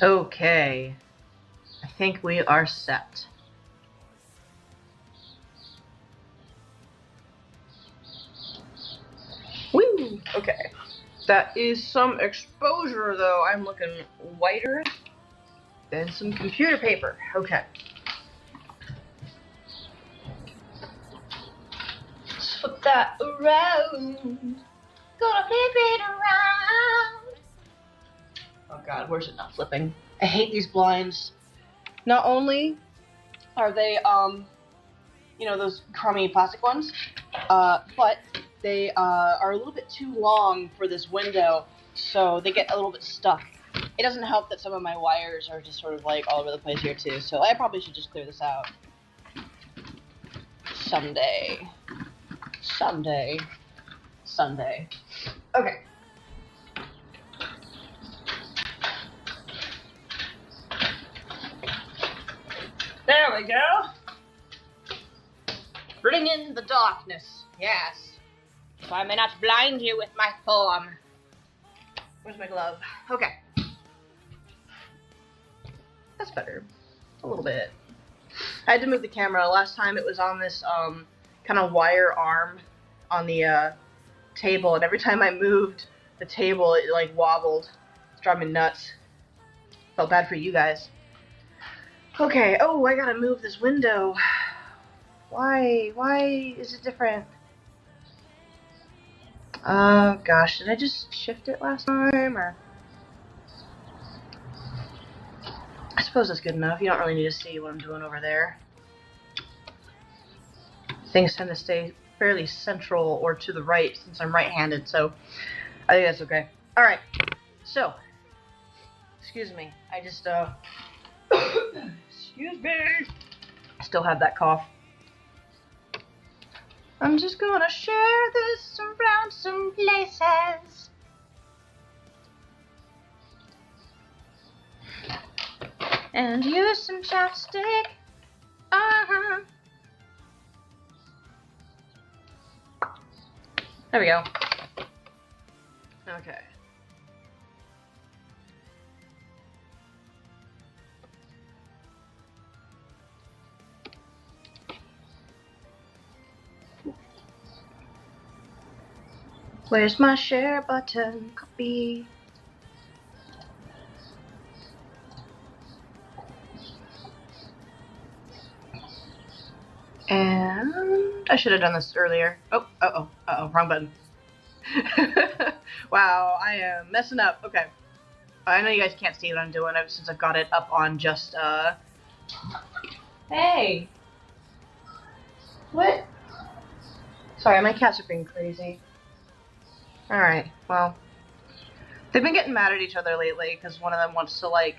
Okay, I think we are set. Woo! Okay. That is some exposure, though. I'm looking whiter than some computer paper. Okay. Let's flip that around. Gonna flip it around. Oh god, where's it not flipping? I hate these blinds. Not only are they, you know, those crummy plastic ones, but they are a little bit too long for this window, so they get a little bit stuck. It doesn't help that some of my wires are just sort of like all over the place here too, so I probably should just clear this out. Someday. Someday. Sunday. Okay. There we go. Bring in the darkness. Yes. So I may not blind you with my form. Where's my glove? Okay. That's better. A little bit. I had to move the camera. Last time it was on this kind of wire arm on the table, and every time I moved the table, it like wobbled. It's driving me nuts. Felt bad for you guys. Okay, oh, I gotta move this window. Why is it different? Oh gosh, did I just shift it last time, or? I suppose that's good enough. You don't really need to see what I'm doing over there. Things tend to stay fairly central or to the right since I'm right-handed, so I think that's okay. Alright, so, excuse me, I just, excuse me, I still have that cough. I'm just gonna share this around some places. And use some chapstick. There we go. Okay. Where's my share button? Copy. And I should have done this earlier. Oh, wrong button. Wow, I am messing up. Okay. I know you guys can't see what I'm doing since I've got it up on just, Hey! What? Sorry, my cats are being crazy. Alright, well. They've been getting mad at each other lately because one of them wants to, like,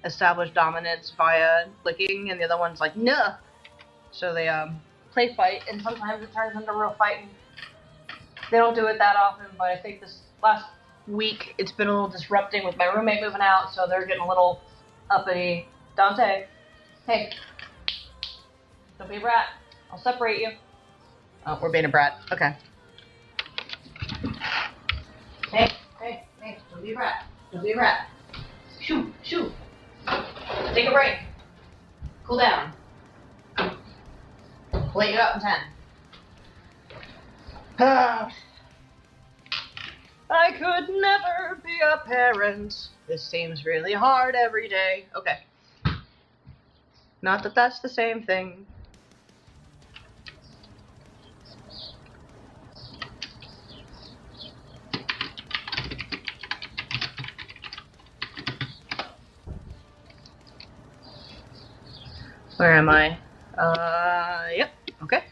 establish dominance via licking, and the other one's like, nah! So they, play fight, and sometimes it turns into real fighting. They don't do it that often, but I think this last week it's been a little disrupting with my roommate moving out, so they're getting a little uppity. Dante, hey, don't be a brat. I'll separate you. Oh, we're being a brat. Okay. Hey, don't be a brat. Don't be a brat. Shoo. Take a break. Cool down. Wake up in 10. I could never be a parent. This seems really hard every day. Okay. Not that that's the same thing. Where am I? Yep. Okay.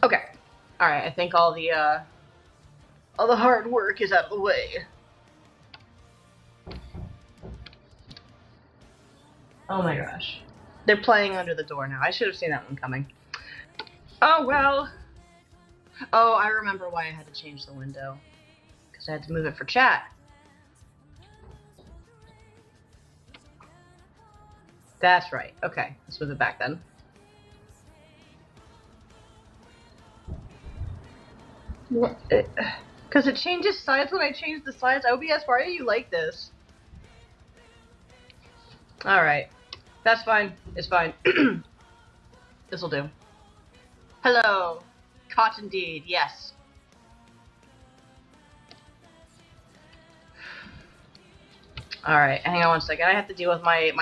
Okay. All right. I think all the hard work is out of the way. Oh my gosh. They're playing under the door now. I should have seen that one coming. Oh well. Oh, I remember why I had to change the window. Because I had to move it for chat. That's right. Okay, let's move it back then. Because it changes sides when I change the sides. OBS, why are you like this? Alright. That's fine. It's fine. This'll do. Hello. Caught indeed, yes. Alright, hang on one second. I have to deal with my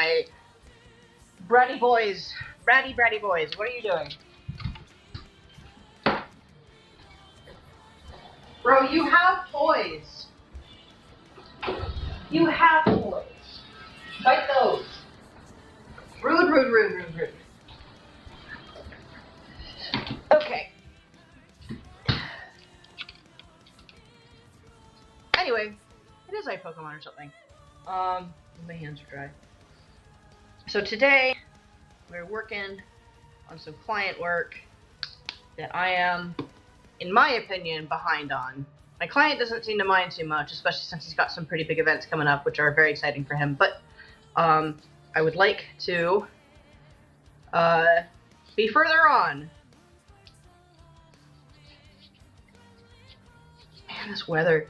bratty boys. Bratty boys. What are you doing? Bro, you have toys. You have toys. Fight those. Rude, rude, rude, rude, rude. Okay. Anyway, it is like Pokemon or something. My hands are dry. So today, we're working on some client work that I am, in my opinion, behind on. My client doesn't seem to mind too much, especially since he's got some pretty big events coming up, which are very exciting for him. But I would like to be further on. Man, this weather.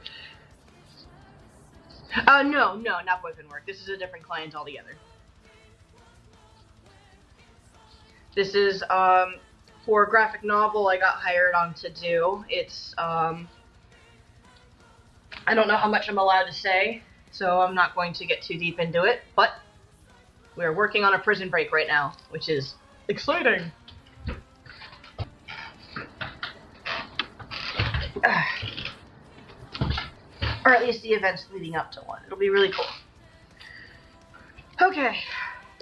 No, not boyfriend work. This is a different client altogether. This is for a graphic novel I got hired on to do. It's I don't know how much I'm allowed to say, so I'm not going to get too deep into it, but we're working on a prison break right now, which is exciting. Or at least the events leading up to one. It'll be really cool. Okay,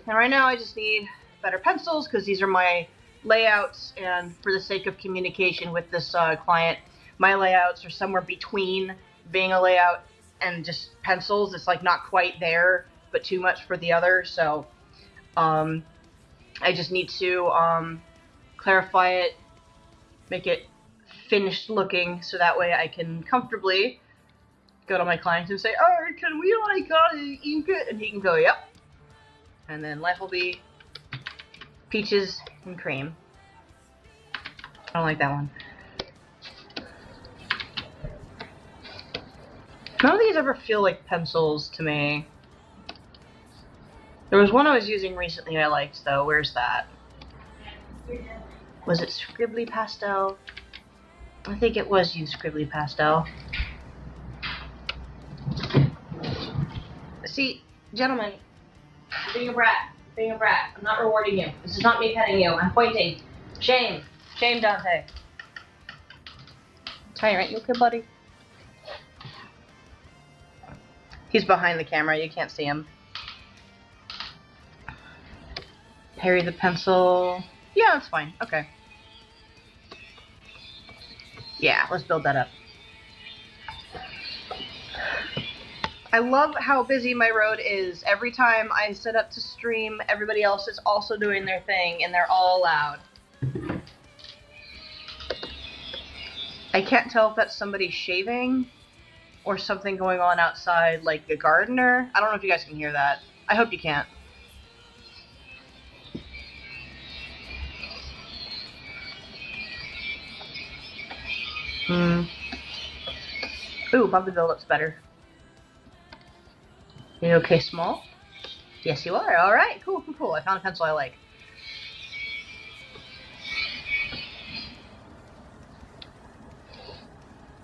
and right now I just need better pencils because these are my layouts, and for the sake of communication with this client, my layouts are somewhere between being a layout and just pencils. It's like not quite there, but too much for the other, so I just need to clarify it, make it finished looking, so that way I can comfortably go to my client and say, oh, can we like ink it? And he can go, yep. And then life will be peaches and cream. I don't like that one. None of these ever feel like pencils to me. There was one I was using recently I liked, though. Where's that? Was it Scribbly Pastel? I think it was used Scribbly Pastel. See, gentlemen, being a brat. I'm not rewarding you. This is not me petting you. I'm pointing. Shame. Shame, Dante. Sorry, right? You okay, buddy? He's behind the camera. You can't see him. Harry the pencil. Yeah, that's fine. Okay. Yeah, let's build that up. I love how busy my road is. Every time I set up to stream, everybody else is also doing their thing, and they're all loud. I can't tell if that's somebody shaving or something going on outside, like a gardener. I don't know if you guys can hear that. I hope you can't. Ooh, Bobby Bill looks better. You okay, small? Yes, you are. All right, cool. I found a pencil I like.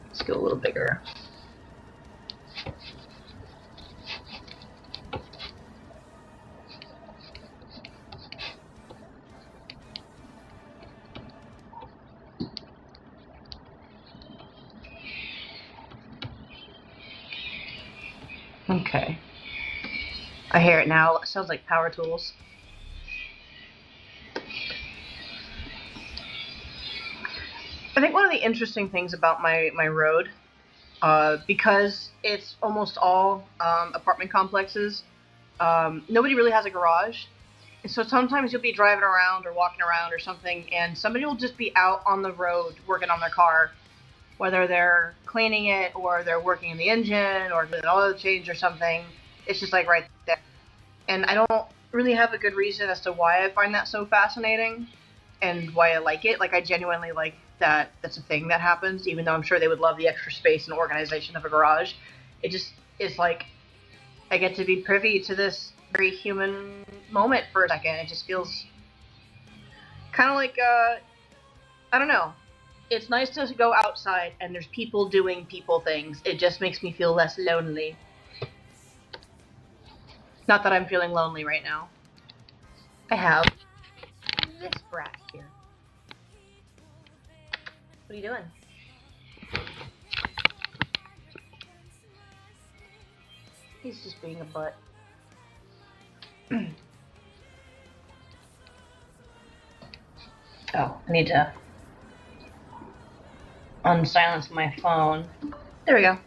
Let's go a little bigger. Okay. I hear it now. It sounds like power tools. I think one of the interesting things about my road, because it's almost all apartment complexes, nobody really has a garage. So sometimes you'll be driving around or walking around or something, and somebody will just be out on the road working on their car, whether they're cleaning it or they're working in the engine or doing an oil change or something. It's just like right there. And I don't really have a good reason as to why I find that so fascinating and why I like it. Like, I genuinely like that that's a thing that happens, even though I'm sure they would love the extra space and organization of a garage. It just is like I get to be privy to this very human moment for a second. It just feels kind of like, I don't know. It's nice to go outside and there's people doing people things. It just makes me feel less lonely. Not that I'm feeling lonely right now. I have this brat here. What are you doing? He's just being a butt. Oh, I need to unsilence my phone. There we go.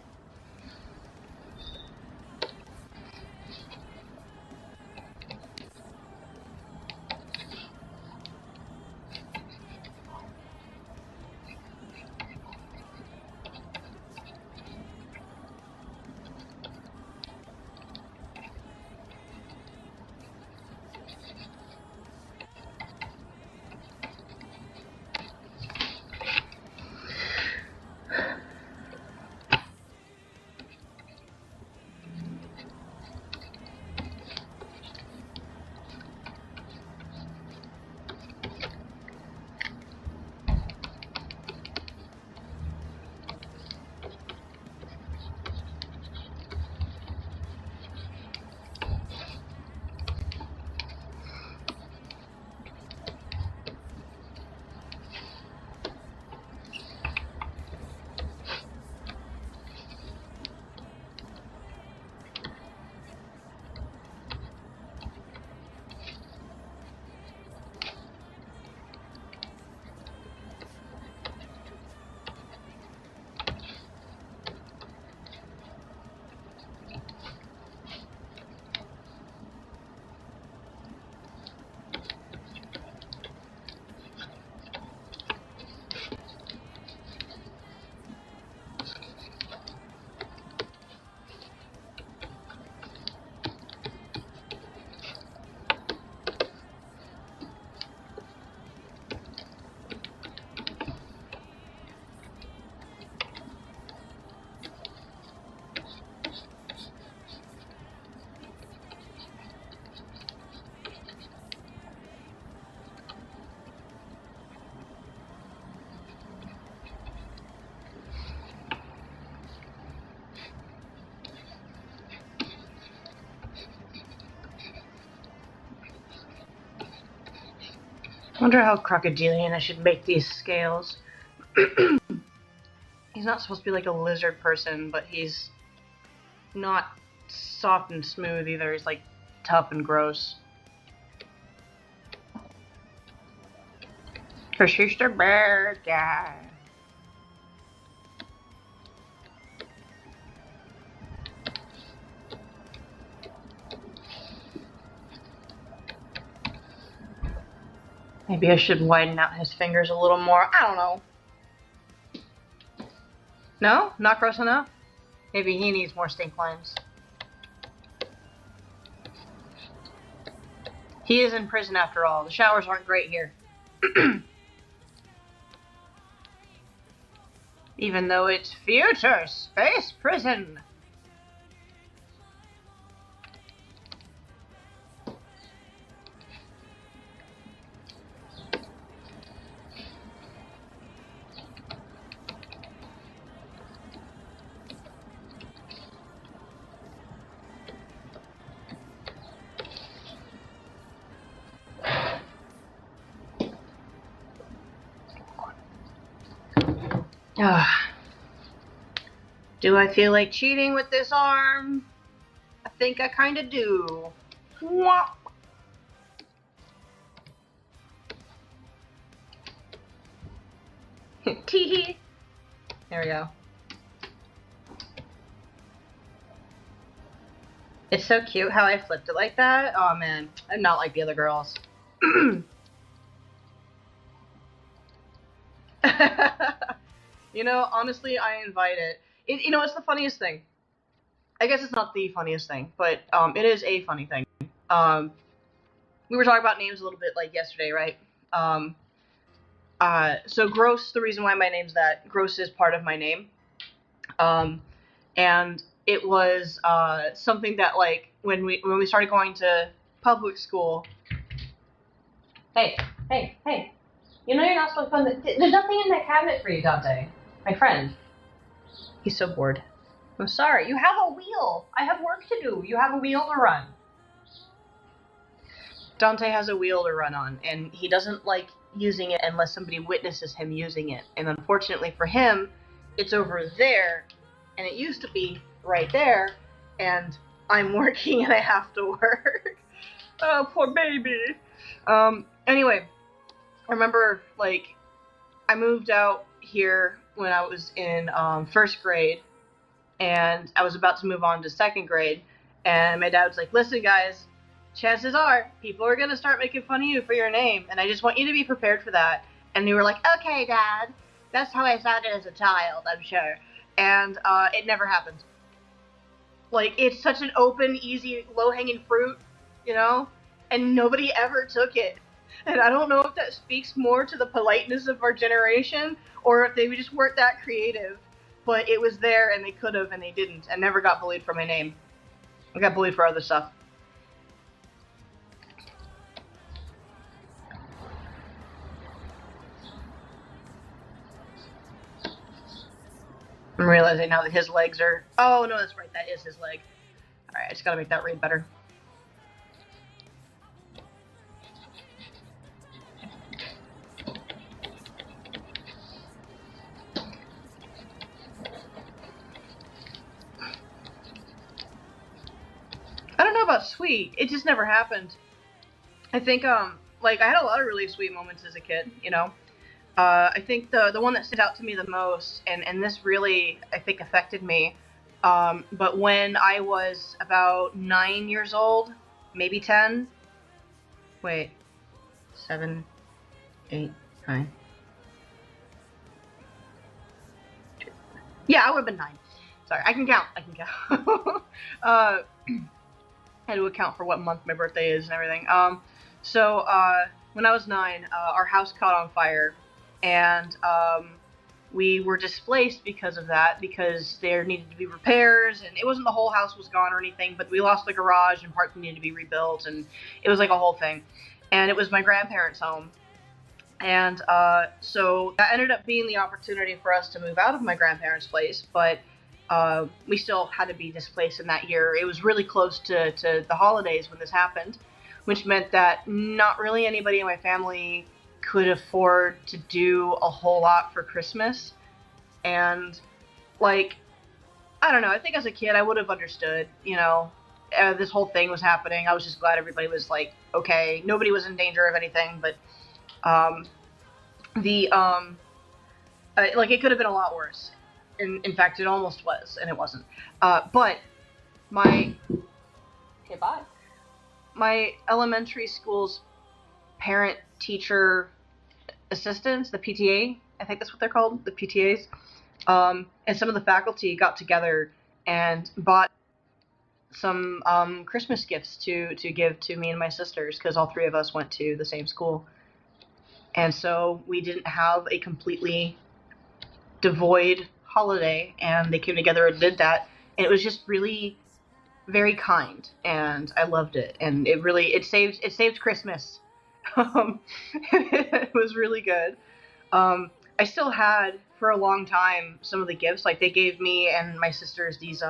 I wonder how crocodilian I should make these scales. He's not supposed to be like a lizard person, but he's not soft and smooth either. He's like tough and gross. Cause she's the bear guy. Maybe I should widen out his fingers a little more. I don't know. No? Not gross enough? Maybe he needs more stink lines. He is in prison after all. The showers aren't great here. Even though it's future space prison. Do I feel like cheating with this arm? I think I kinda do. Wah. Tee. There we go. It's so cute how I flipped it like that. Oh man, I'm not like the other girls. You know, honestly, I invite it. You know, it's the funniest thing. I guess it's not the funniest thing, but it is a funny thing. Um, we were talking about names a little bit like yesterday, right? Um, so Gross, the reason why my name's that, Gross is part of my name. Um, and it was something that like when we started going to public school. Hey, hey, hey! You know you're not supposed to put. There's nothing in that cabinet for you, Dante. My friend. He's so bored. I'm sorry. You have a wheel. I have work to do. You have a wheel to run. Dante has a wheel to run on, and he doesn't like using it unless somebody witnesses him using it. And unfortunately for him, it's over there, and it used to be right there, and I'm working and I have to work. Oh, poor baby. Anyway, I remember, like, I moved out here when I was in first grade, and I was about to move on to second grade, and my dad was like, listen, guys, chances are people are going to start making fun of you for your name, and I just want you to be prepared for that. And they were like, okay, Dad. That's how I sounded as a child, I'm sure. And it never happened. Like, it's such an open, easy, low-hanging fruit, you know? And nobody ever took it. And I don't know if that speaks more to the politeness of our generation, or if they just weren't that creative. But it was there, and they could have, and they didn't, and never got bullied for my name. I got bullied for other stuff. I'm realizing now that his legs are... Oh, no, that's right. That is his leg. Alright, I just gotta make that read better. I don't know about sweet. It just never happened. I think, like, I had a lot of really sweet moments as a kid, you know? I think the one that stood out to me the most, and this really, I think, affected me, but when I was about 9 years old, maybe 10, wait, 7, 8, 9. Yeah, I would have been 9. Sorry, I can count. I had to account for what month my birthday is and everything. So when I was 9, our house caught on fire, and we were displaced because of that, because there needed to be repairs, and it wasn't the whole house was gone or anything, but we lost the garage and parts needed to be rebuilt, and it was like a whole thing. And it was my grandparents' home. And so that ended up being the opportunity for us to move out of my grandparents' place, but we still had to be displaced in that year. It was really close to the holidays when this happened, which meant that not really anybody in my family could afford to do a whole lot for Christmas. And, like, I don't know, I think as a kid I would have understood, you know, this whole thing was happening. I was just glad everybody was, like, okay. Nobody was in danger of anything, but like, it could have been a lot worse. In fact, it almost was, and it wasn't. But my... Okay, bye. My elementary school's parent-teacher assistants, the PTA, I think that's what they're called, the PTAs, and some of the faculty got together and bought some Christmas gifts to give to me and my sisters, because all three of us went to the same school. And so we didn't have a completely devoid holiday, and they came together and did that, and it was just really very kind, and I loved it, and it saved Christmas. It was really good. I still had for a long time some of the gifts. Like, they gave me and my sisters these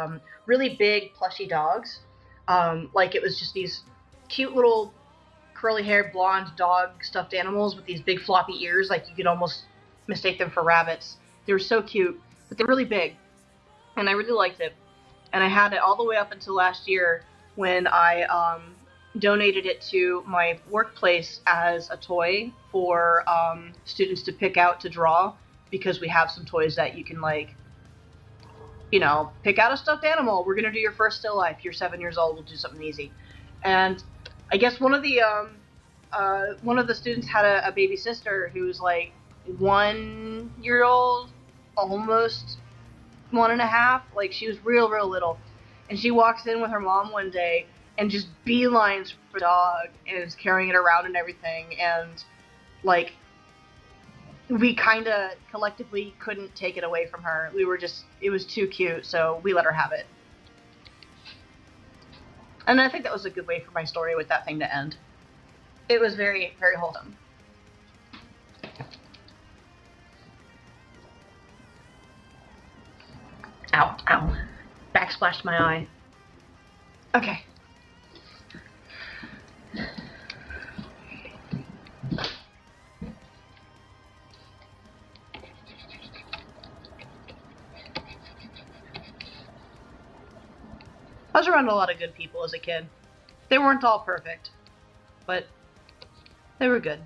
really big plushy dogs. Like, it was just these cute little curly-haired blonde dog stuffed animals with these big floppy ears, like you could almost mistake them for rabbits. They were so cute, but they're really big, and I really liked it. And I had it all the way up until last year, when I donated it to my workplace as a toy for students to pick out to draw, because we have some toys that you can, like, you know, pick out a stuffed animal. We're gonna do your first still life. You're 7 years old. We'll do something easy. And I guess one of the students had a baby sister who was like 1 year old, almost 1.5. Like she was real little, and she walks in with her mom one day and just beelines for the dog and is carrying it around and everything. And like we kind of collectively couldn't take it away from her. We were just, it was too cute, so we let her have it. And I think that was a good way for my story with that thing to end. It was very wholesome. Ow, ow. Backsplashed my eye. Okay. I was around a lot of good people as a kid. They weren't all perfect, but they were good.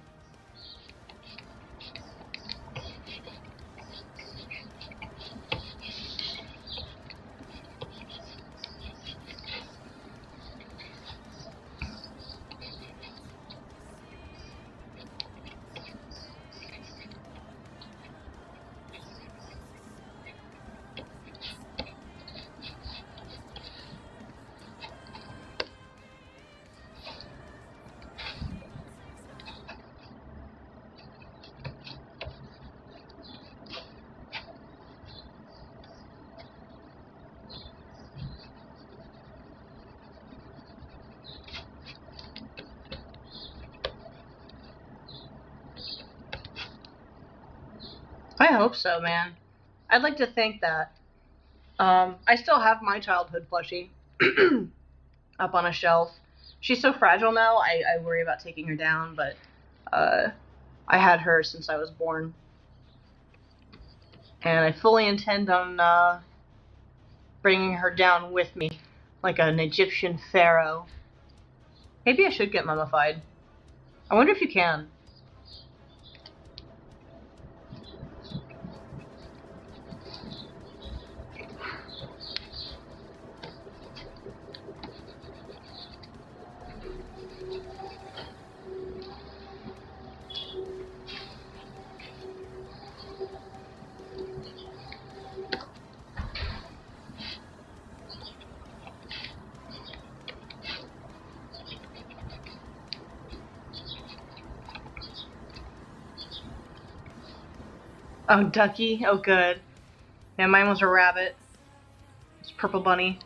I hope so, man. I'd like to think that. I still have my childhood plushie up on a shelf. She's so fragile now, I worry about taking her down, but I had her since I was born. And I fully intend on bringing her down with me, like an Egyptian pharaoh. Maybe I should get mummified. I wonder if you can. Oh, Ducky? Oh, good. Yeah, mine was a rabbit. It's Purple Bunny.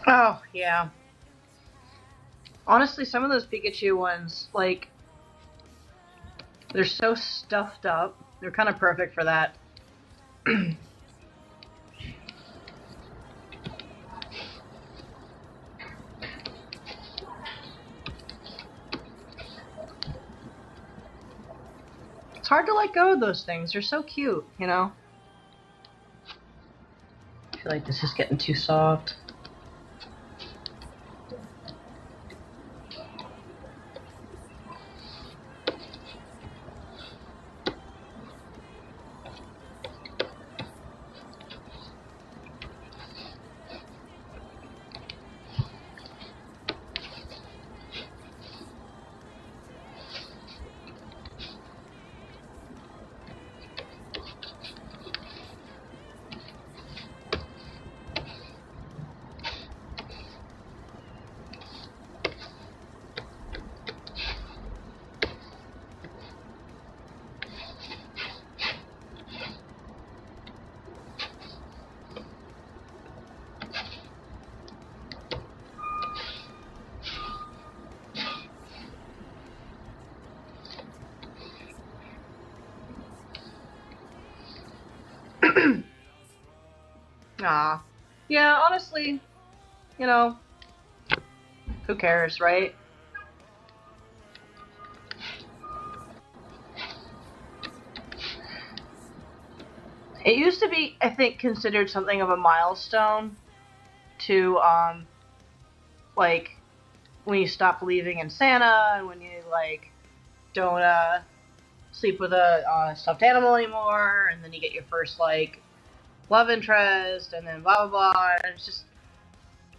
Oh, yeah. Honestly, some of those Pikachu ones, like, they're so stuffed up. They're kind of perfect for that. It's hard to let go of those things. They're so cute, you know? I feel like this is getting too soft. Ah. Yeah, honestly, you know, who cares, right? It used to be, I think, considered something of a milestone to, like, when you stop believing in Santa and when you, like, don't, sleep with a stuffed animal anymore, and then you get your first, like, love interest, and then blah, blah, blah. And it's just,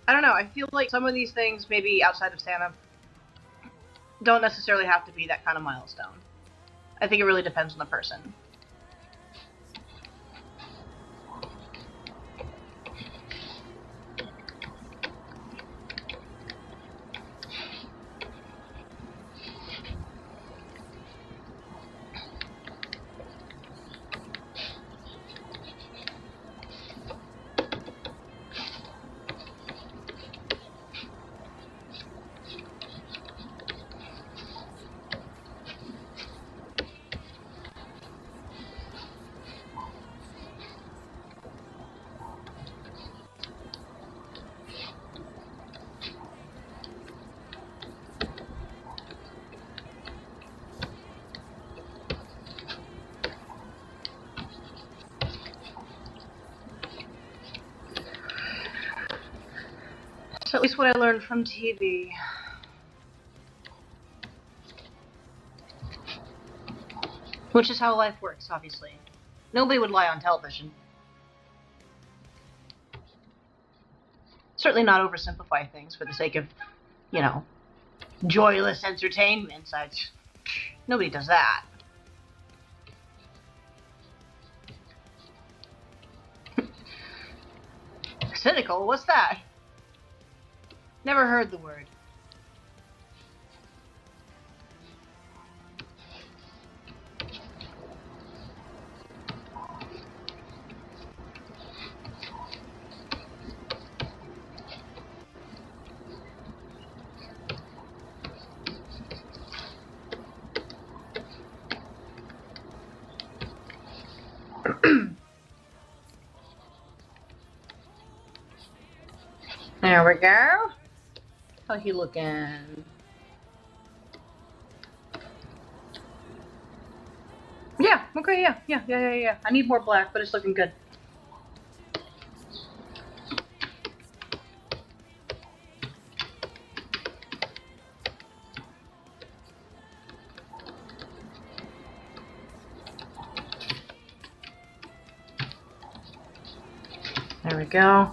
I don't know, I feel like some of these things, maybe outside of Santa, don't necessarily have to be that kind of milestone. I think it really depends on the person. So at least what I learned from TV. Which is how life works, obviously. Nobody would lie on television. Certainly not oversimplify things for the sake of, you know, joyless entertainment. Nobody does that. Cynical? What's that? Never heard the word. There we go. How he looking? Yeah, okay, yeah. I need more black, but it's looking good. There we go.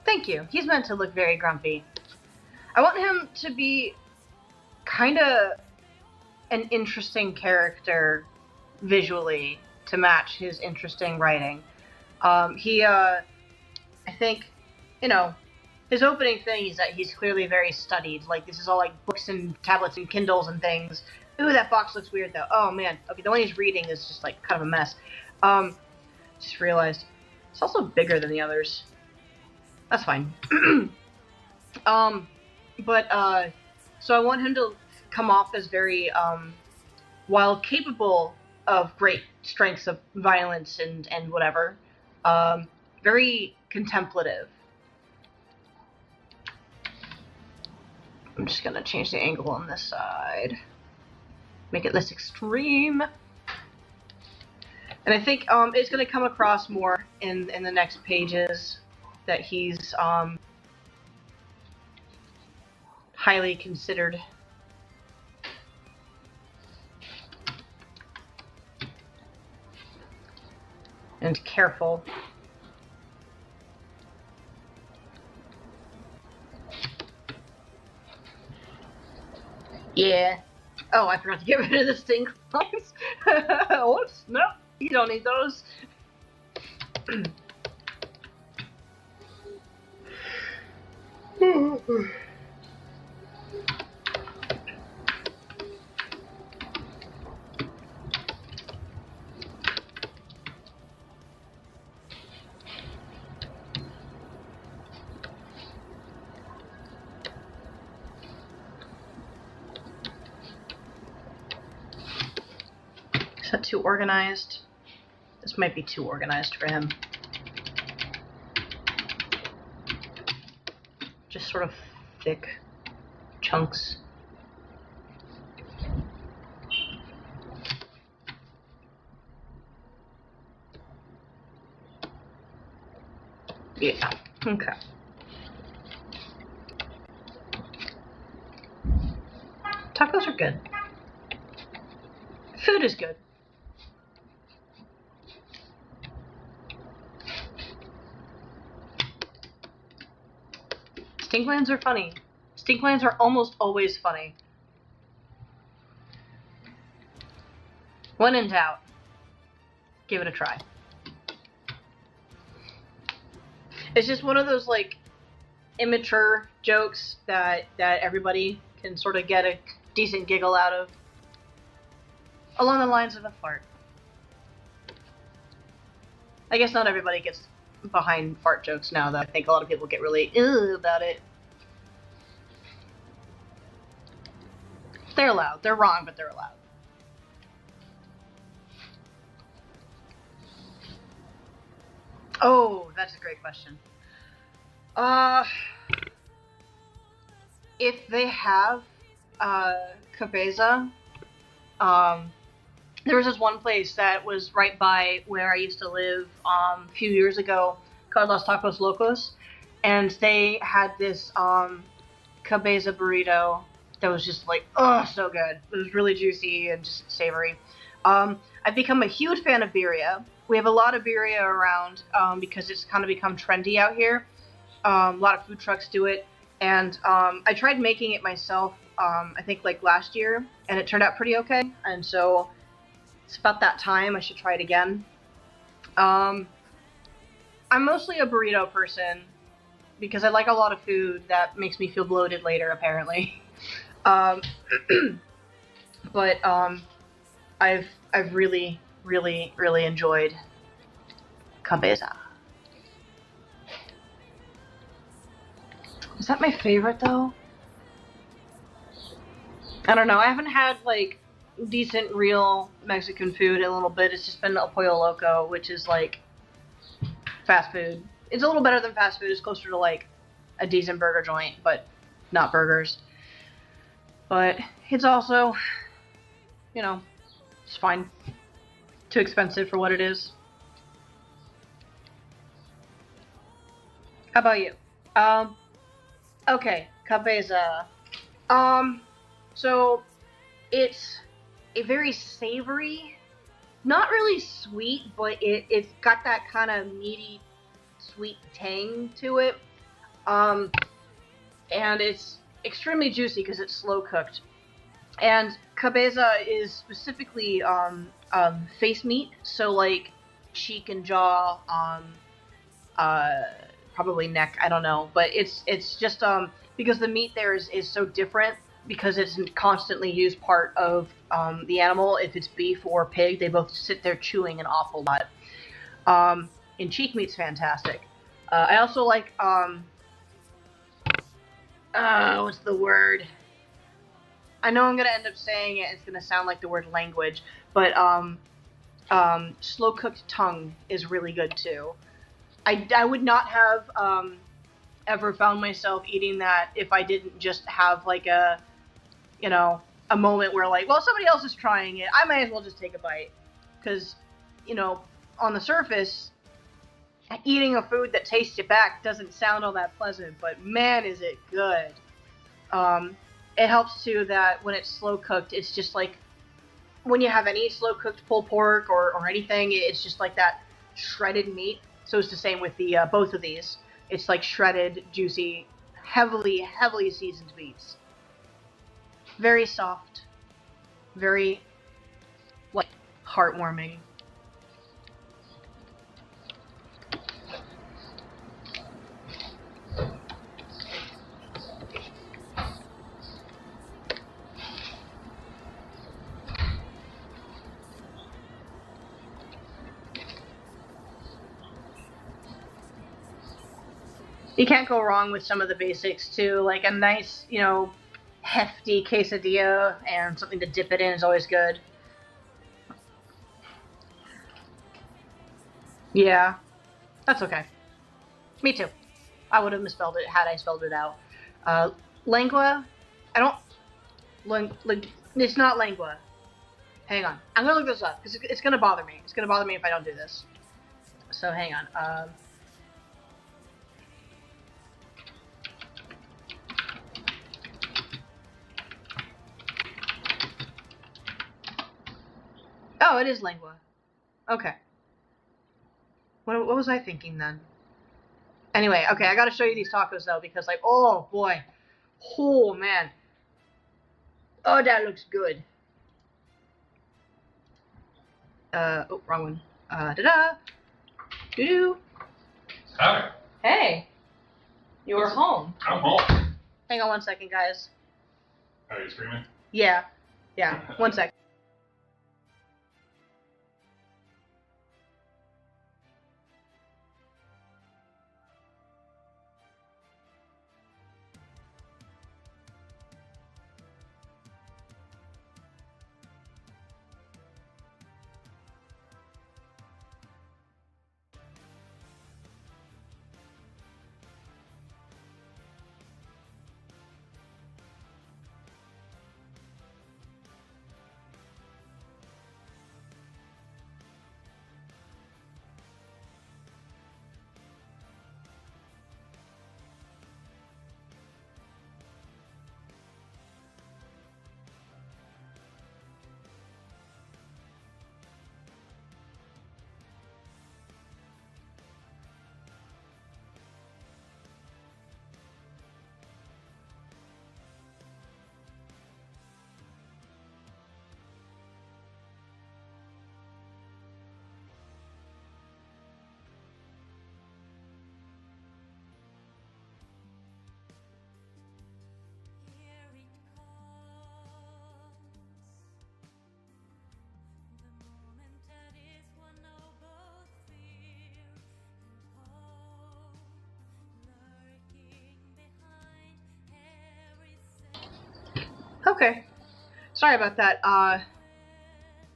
Thank you. He's meant to look very grumpy. I want him to be kind of an interesting character visually to match his interesting writing. I think, you know, his opening thing is that he's clearly very studied. Like, this is all like books and tablets and Kindles and things. Ooh, that box looks weird though. Oh man. Okay, the one he's reading is just like kind of a mess. Just realized it's also bigger than the others. That's fine. So I want him to come off as very, while capable of great strengths of violence and whatever, very contemplative. I'm just gonna change the angle on this side, make it less extreme. And I think it's gonna come across more in the next pages that he's highly considered. and careful. Yeah. Oh, I forgot to get rid of the stink lines. Whoops, no, you don't need those. Is that too organized? This might be too organized for him. Just sort of thick chunks. Yeah, okay. Tacos are good. Food is good. Stinklands are funny. Stinklands are almost always funny. When in doubt, give it a try. It's just one of those, like, immature jokes that everybody can sort of get a decent giggle out of. Along the lines of a fart. I guess not everybody gets behind fart jokes now, though. I think a lot of people get really about it. They're allowed. They're wrong, but they're allowed. Oh, that's a great question. If they have cabeza, there was this one place that was right by where I used to live a few years ago called Los Tacos Locos, and they had this cabeza burrito that was just like, oh, so good. It was really juicy and just savory. I've become a huge fan of birria. We have a lot of birria around because it's kind of become trendy out here. A lot of food trucks do it, and I tried making it myself, I think like last year, and it turned out pretty okay, and so it's about that time I should try it again. I'm mostly a burrito person because I like a lot of food that makes me feel bloated later, apparently. But I've really enjoyed cabeza. Is that my favorite though? I don't know. I haven't had like decent real Mexican food in a little bit. It's just been El Pollo Loco, which is like fast food. It's a little better than fast food. It's closer to like a decent burger joint, but not burgers. But it's also, you know, it's fine. Too expensive for what it is. How about you? Okay, cabeza. So it's a very savory, not really sweet, but it's got that kind of meaty, sweet tang to it. And it's extremely juicy because it's slow cooked. And cabeza is specifically face meat, so like cheek and jaw, probably neck. I don't know, but it's just because the meat there is so different because it's a constantly used part of the animal. If it's beef or pig, they both sit there chewing an awful lot. And cheek meat's fantastic. I also like what's the word? I know I'm gonna end up saying it. It's gonna sound like the word language, but slow cooked tongue is really good too. I would not have ever found myself eating that if I didn't just have like a moment where like, well, somebody else is trying it, I might as well just take a bite, because on the surface, eating a food that tastes you back doesn't sound all that pleasant, but man, is it good. It helps too that when it's slow cooked, it's just like when you have any slow cooked pulled pork or anything, it's just like that shredded meat. So it's the same with the both of these. It's like shredded, juicy, heavily seasoned meats. Very soft, very like heartwarming. You can't go wrong with some of the basics too, like a nice, hefty quesadilla and something to dip it in is always good. Yeah, that's okay. Me too. I would have misspelled it had I spelled it out. Lengua, I don't. It's not lengua. Hang on. I'm gonna look this up because it's gonna bother me. It's gonna bother me if I don't do this. So hang on. Oh, it is lengua. Okay. What was I thinking then? Anyway, okay, I gotta show you these tacos though because like, oh boy, oh man, oh that looks good. Oh, wrong one. Da-da. Doo-doo. Hi. Hey. You're home. I'm home. Hang on 1 second, guys. Are you screaming? Yeah. 1 sec. Okay. Sorry about that.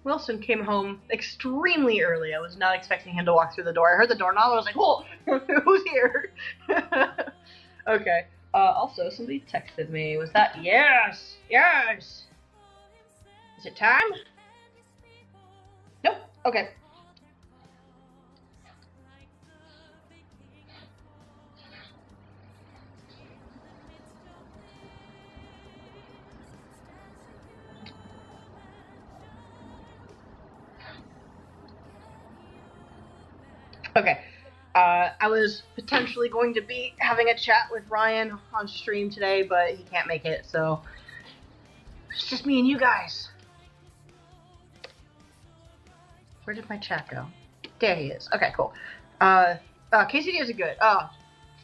Wilson came home extremely early. I was not expecting him to walk through the door. I heard the doorknob. I was like, "Whoa, who's here?" Okay. Also, somebody texted me. Was that yes? Is it time? Nope. Okay. Okay. I was potentially going to be having a chat with Ryan on stream today, but he can't make it, so it's just me and you guys. Where did my chat go? There he is. Okay, cool. Quesadillas are good.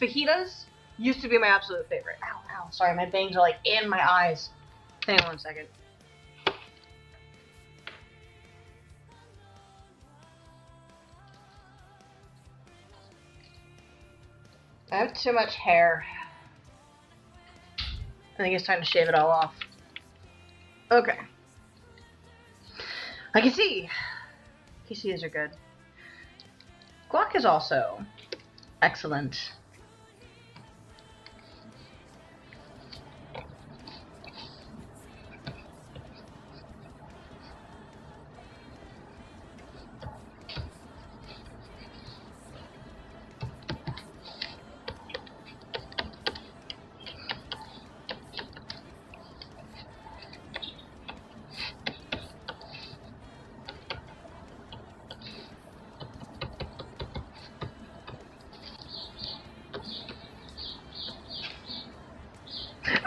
Fajitas used to be my absolute favorite. Ow. Sorry, my bangs are like in my eyes. Hang on 1 second. I have too much hair. I think it's time to shave it all off. Okay. I can see. Quesadillas are good. Guac is also excellent.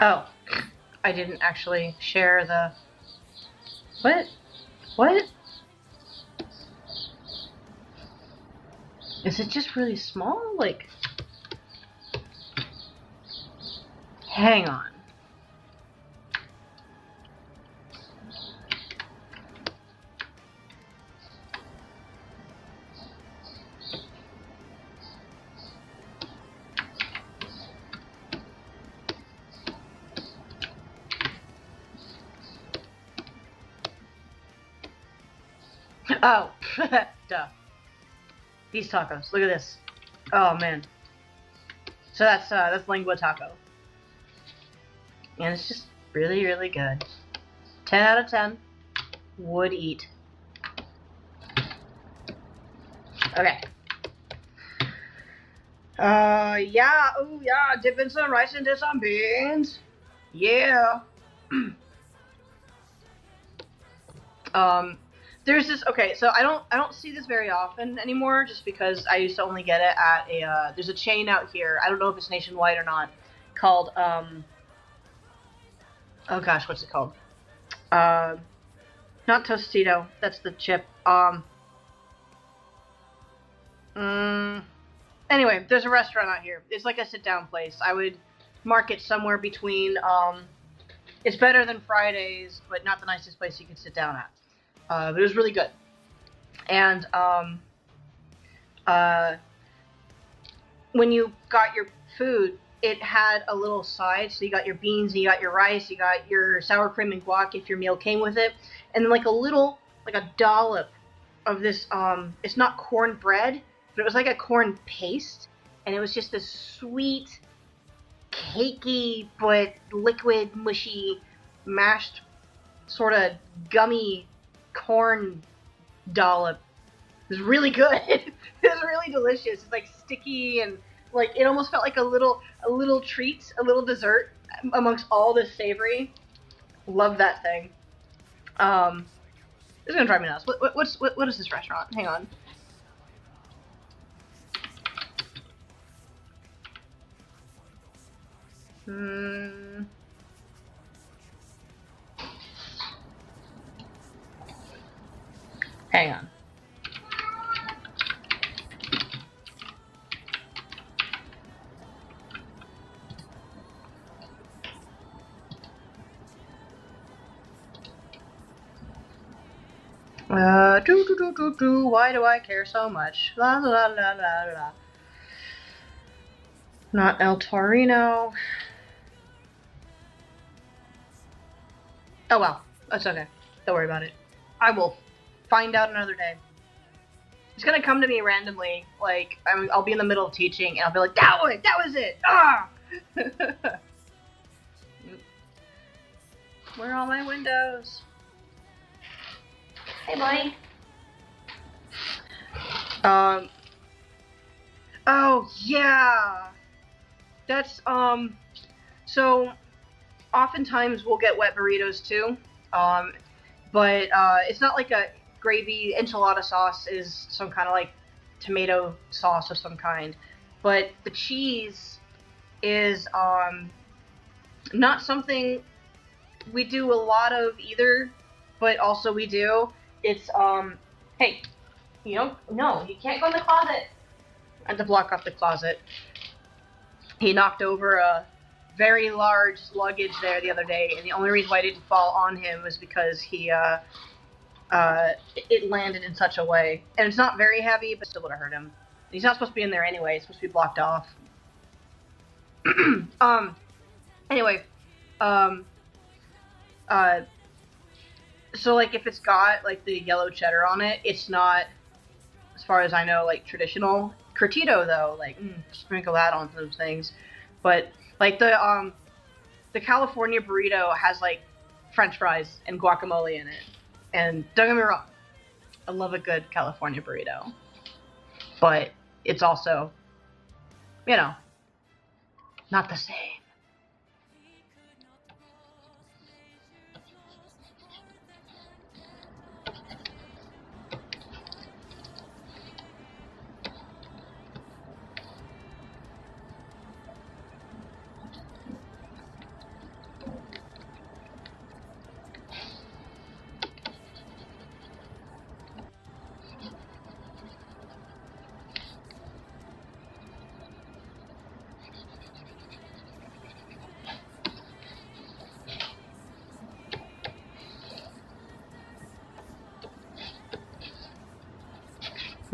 Oh, I didn't actually share the... What? What? Is it just really small? Like... Hang on. Oh, duh. These tacos. Look at this. Oh man. So that's lengua taco, and it's just really, really good. 10 out of 10. Would eat. Okay. Yeah. Oh yeah. Dipping some rice into some beans. Yeah. There's this. Okay, so I don't see this very often anymore, just because I used to only get it at a. There's a chain out here. I don't know if it's nationwide or not. Called Oh gosh, what's it called? Not Tostito. That's the chip. Anyway, there's a restaurant out here. It's like a sit-down place. I would mark it somewhere between. It's better than Fridays, but not the nicest place you could sit down at. But it was really good. And when you got your food, it had a little side. So you got your beans, and you got your rice, you got your sour cream and guac if your meal came with it, and then like a dollop of this. It's not cornbread, but it was like a corn paste, and it was just this sweet, cakey but liquid, mushy, mashed, sort of gummy corn dollop. It was really good. It was really delicious. It's like sticky, and like it almost felt like a little treat, a little dessert amongst all this savory. Love that thing. It's gonna drive me nuts. What is this restaurant? Hang on. Hang on. Why do I care so much? La la la la la. Not El Torino. Oh well, that's okay. Don't worry about it. I will find out another day. It's gonna come to me randomly. Like I'll be in the middle of teaching, and I'll be like, "That was it! Ah!" Where are all my windows? Hey, buddy. Oh yeah. That's So oftentimes we'll get wet burritos too. But it's not like a gravy. Enchilada sauce is some kind of like tomato sauce of some kind. But the cheese is not something we do a lot of either, but also we do. It's hey, no, you can't go in the closet. I had to block off the closet. He knocked over a very large luggage there the other day, and the only reason why it didn't fall on him was because it landed in such a way, and it's not very heavy, but still would have hurt him. He's not supposed to be in there anyway. It's supposed to be blocked off. Anyway, so like if it's got like the yellow cheddar on it, it's not, as far as I know, like traditional curtido though. Like sprinkle that on those things, but like the California burrito has like French fries and guacamole in it, and don't get me wrong, I love a good California burrito, but it's also, not the same.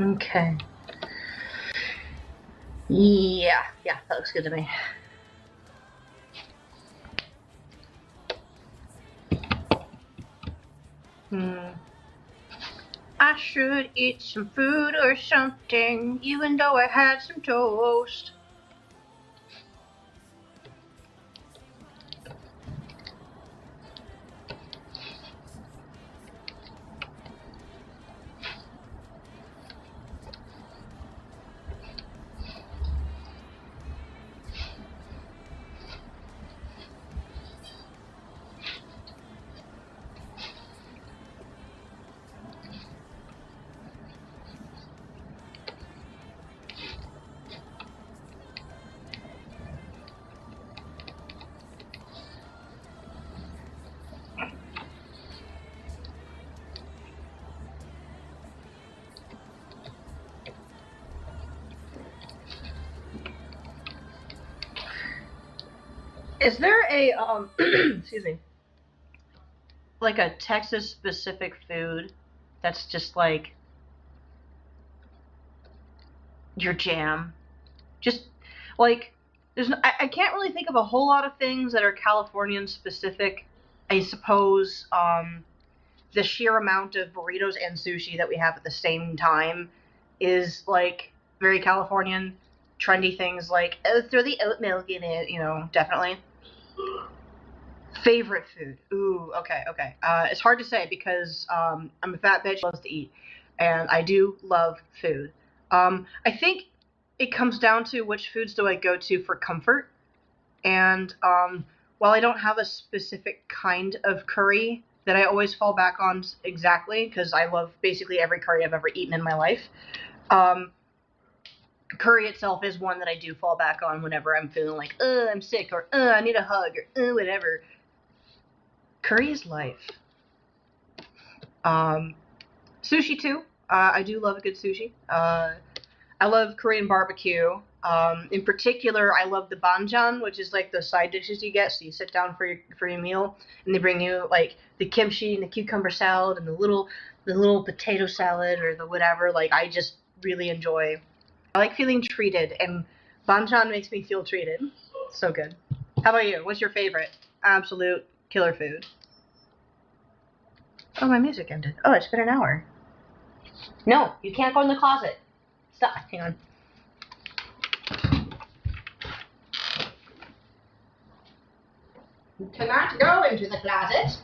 Okay. Yeah, that looks good to me. I should eat some food or something, even though I had some toast. Is there a excuse me, like a Texas specific food that's just like your jam? Just like I can't really think of a whole lot of things that are Californian specific. I suppose the sheer amount of burritos and sushi that we have at the same time is like very Californian. Trendy things like, oh, throw the oat milk in it, definitely. Favorite food? Ooh, okay. It's hard to say because I'm a fat bitch who loves to eat, and I do love food. I think it comes down to which foods do I go to for comfort, and while I don't have a specific kind of curry that I always fall back on exactly, because I love basically every curry I've ever eaten in my life, curry itself is one that I do fall back on whenever I'm feeling like, I'm sick, or I need a hug, or whatever. Curry is life. Sushi too. I do love a good sushi. I love Korean barbecue. In particular, I love the banjan, which is like the side dishes you get. So you sit down for your meal, and they bring you like the kimchi and the cucumber salad and the little potato salad or the whatever. Like I just really enjoy. I like feeling treated, and banjan makes me feel treated. So good. How about you? What's your favorite absolute killer food? Oh, my music ended. Oh, it's been an hour. No, you can't go in the closet. Stop. Hang on. You cannot go into the closet.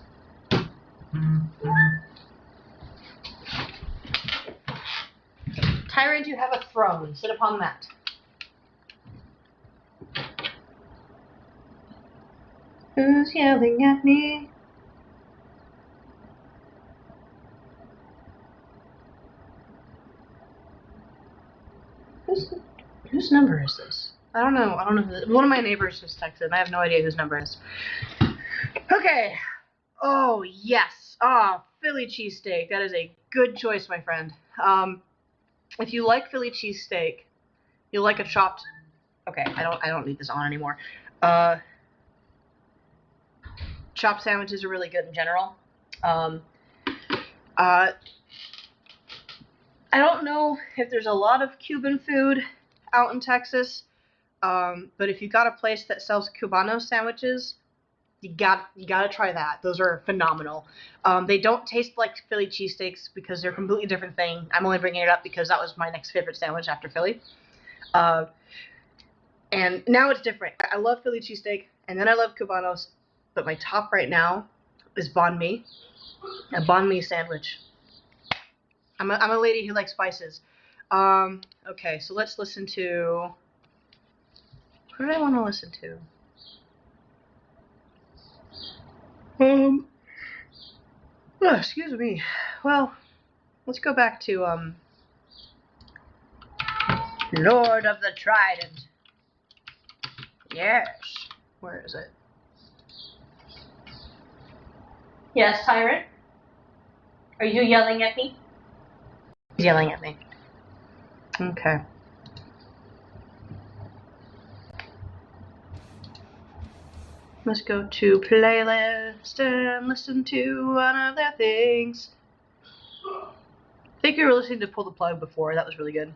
Tyrant, you have a throne. Sit upon that. Who's yelling at me? Whose number is this? I don't know. One of my neighbors just texted. I have no idea whose number it is. Okay. Oh, yes. Philly cheesesteak. That is a good choice, my friend. If you like Philly cheesesteak, you'll like a chopped. Okay, I don't need this on anymore. Chopped sandwiches are really good in general. I don't know if there's a lot of Cuban food out in Texas, but if you got a place that sells Cubano sandwiches, you gotta try that. Those are phenomenal. They don't taste like Philly cheesesteaks because they're a completely different thing. I'm only bringing it up because that was my next favorite sandwich after Philly. And now it's different. I love Philly cheesesteak, and then I love Cubanos, but my top right now is banh mi. A banh mi sandwich. I'm a lady who likes spices. Okay, so let's listen to. What do I want to listen to? Oh, excuse me. Well, let's go back to Lord of the Trident. Yes. Where is it? Yes, Tyrant? Are you yelling at me? He's yelling at me. Okay. Let's go to playlist and listen to one of their things. Thank you for listening to Pull the Plug before. That was really good.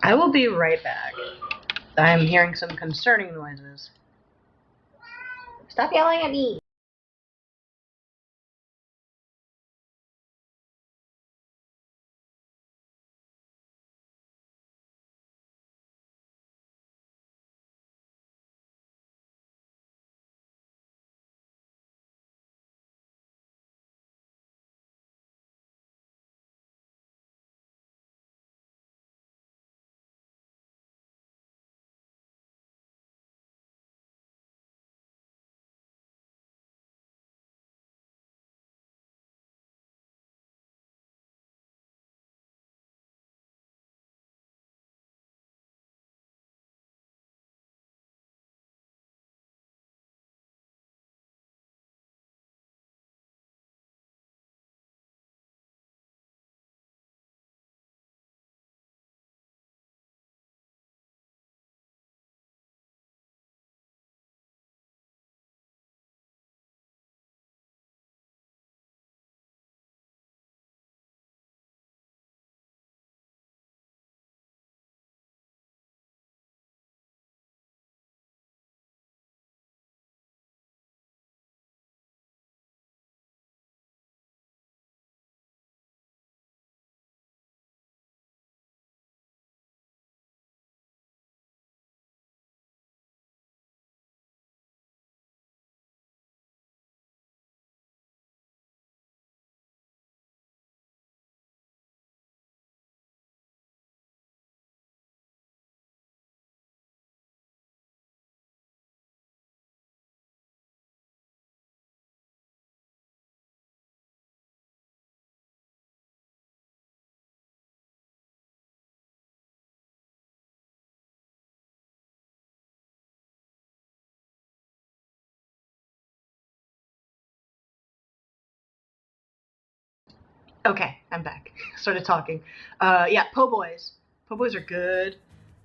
I will be right back. I am hearing some concerning noises. Stop yelling at me! Okay, I'm back. Started talking. Yeah, po' boys. Po' boys are good.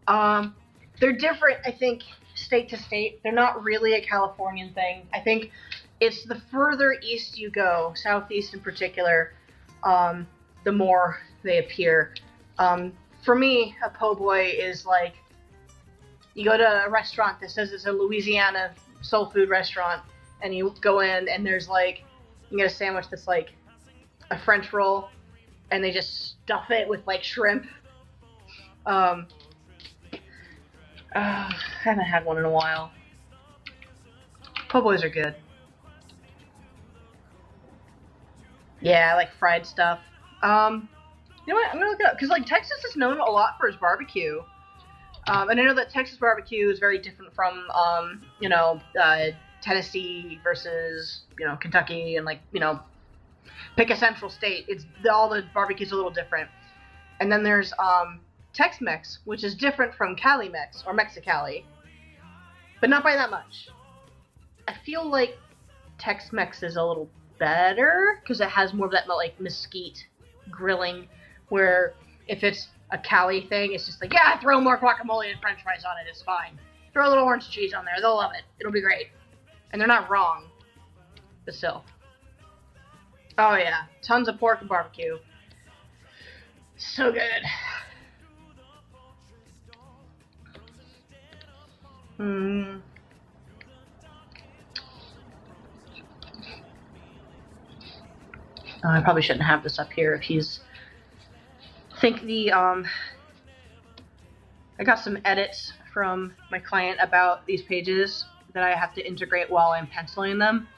They're different, I think, state to state. They're not really a Californian thing. I think it's the further east you go, southeast in particular, the more they appear. For me, a po' boy is like you go to a restaurant that says it's a Louisiana soul food restaurant, and you go in and there's like you get a sandwich that's like a French roll, and they just stuff it with like shrimp. I haven't had one in a while. Po' boys are good. Yeah, I like fried stuff. You know what? I'm gonna look it up because like Texas is known a lot for its barbecue. And I know that Texas barbecue is very different from Tennessee versus Kentucky and pick a central state. It's all the barbecue's a little different. And then there's Tex-Mex, which is different from Cali-Mex or Mexicali, but not by that much. I feel like Tex-Mex is a little better because it has more of that like mesquite grilling, where if it's a Cali thing, it's just like, yeah, throw more guacamole and french fries on it, it's fine. Throw a little orange cheese on there, they'll love it. It'll be great. And they're not wrong, but still. Oh yeah, tons of pork and barbecue. So good. I probably shouldn't have this up here if he's... I think I got some edits from my client about these pages that I have to integrate while I'm penciling them.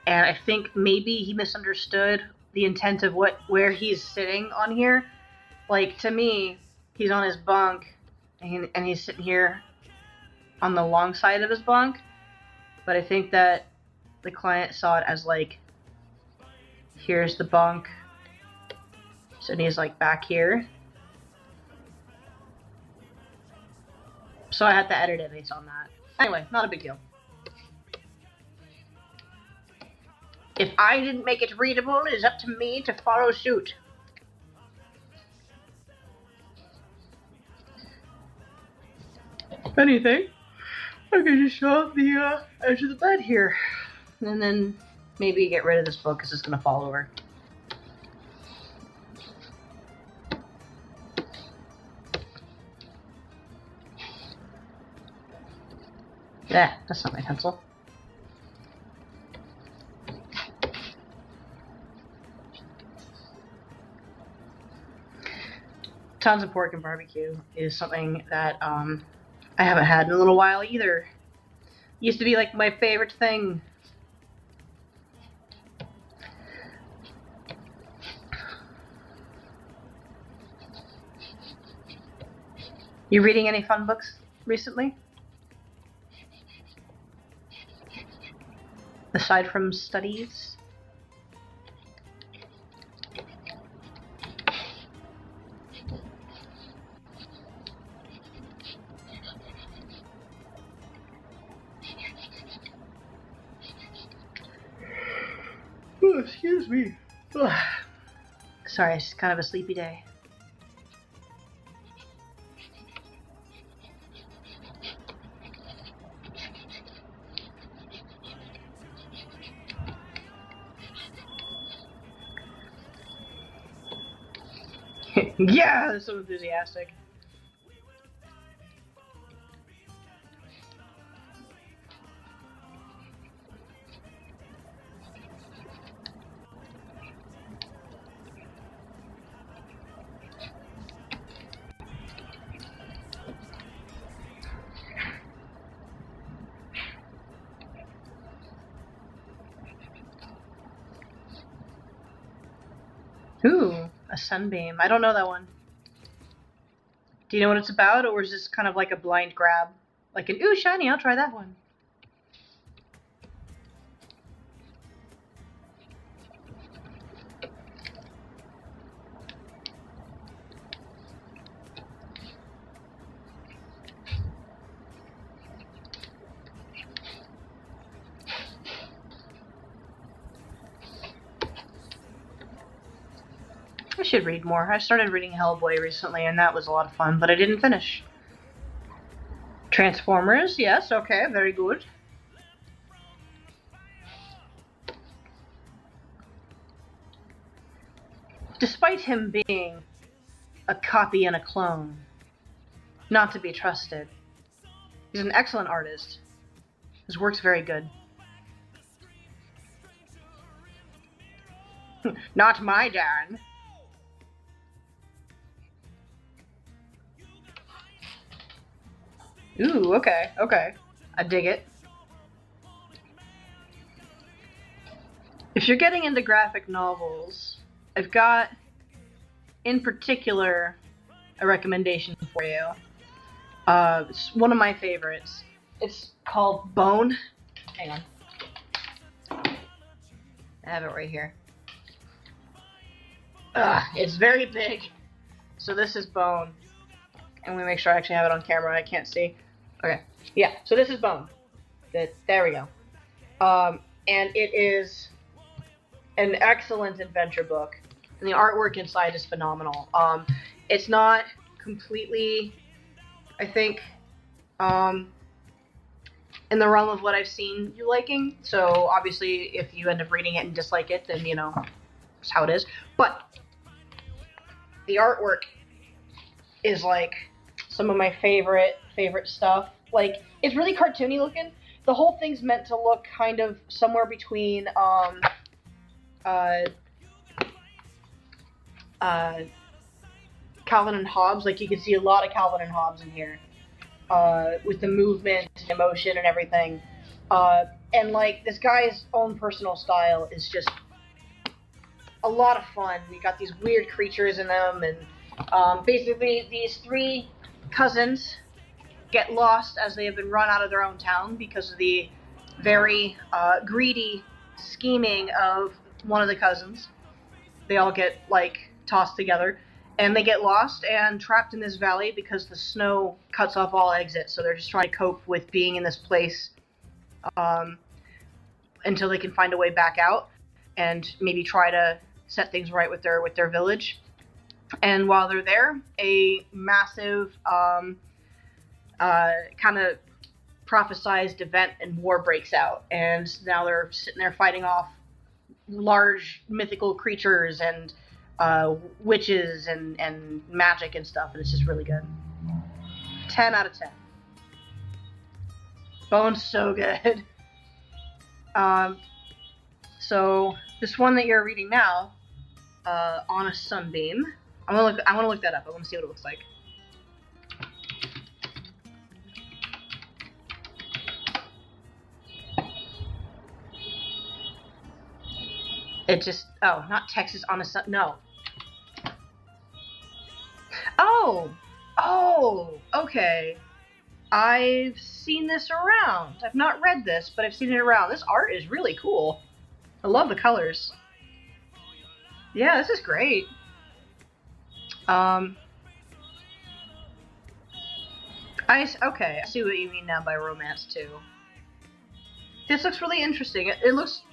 And I think maybe he misunderstood the intent of where he's sitting on here. Like, to me, he's on his bunk, and he's sitting here on the long side of his bunk. But I think that the client saw it as, like, here's the bunk. So he's, like, back here. So I had to edit it based on that. Anyway, not a big deal. If I didn't make it readable, it is up to me to follow suit. If anything, I can just show up the edge of the bed here. and then maybe get rid of this book because it's going to fall over. Yeah, that's not my pencil. Tons of pork and barbecue is something that I haven't had in a little while either. Used to be like my favorite thing. You reading any fun books recently? Aside from studies? Oh, excuse me. Ugh. Sorry, it's kind of a sleepy day. Yeah, they're so enthusiastic. Ooh, a sunbeam. I don't know that one. Do you know what it's about, or is this kind of like a blind grab? Like an, ooh, shiny, I'll try that one. I should read more. I started reading Hellboy recently, and that was a lot of fun, but I didn't finish. Transformers, yes, okay, very good. Despite him being a copy and a clone, not to be trusted, he's an excellent artist. His work's very good. Not my Dan. Ooh, okay, okay. I dig it. If you're getting into graphic novels, I've got, in particular, a recommendation for you. It's one of my favorites. It's called Bone. Hang on. I have it right here. It's very big. So this is Bone. And we make sure I actually have it on camera. I can't see. Okay. Yeah, so this is Bone. There we go. And it is an excellent adventure book. And the artwork inside is phenomenal. It's not completely, I think, in the realm of what I've seen you liking. So obviously, if you end up reading it and dislike it, then, you know, that's how it is. But the artwork is like some of my favorite stuff. Like, it's really cartoony looking. The whole thing's meant to look kind of somewhere between Calvin and Hobbes. Like, you can see a lot of Calvin and Hobbes in here, with the movement and emotion and everything. And like, this guy's own personal style is just a lot of fun. We got these weird creatures in them, and basically these three cousins get lost as they have been run out of their own town because of the very greedy scheming of one of the cousins. They all get, like, tossed together, and they get lost and trapped in this valley because the snow cuts off all exits, so they're just trying to cope with being in this place until they can find a way back out and maybe try to set things right with their village. And while they're there, a massive kind of prophesized event and war breaks out, and now they're sitting there fighting off large mythical creatures and witches and magic and stuff, and it's just really good. 10 out of 10. Bone's so good. So this one that you're reading now, On a Sunbeam. I want to look that up. I want to see what it looks like. It just, oh, not Texas on a sun, no. Oh, okay. I've seen this around. I've not read this, but I've seen it around. This art is really cool. I love the colors. Yeah, this is great. Okay, I see what you mean now by romance too. This looks really interesting. It looks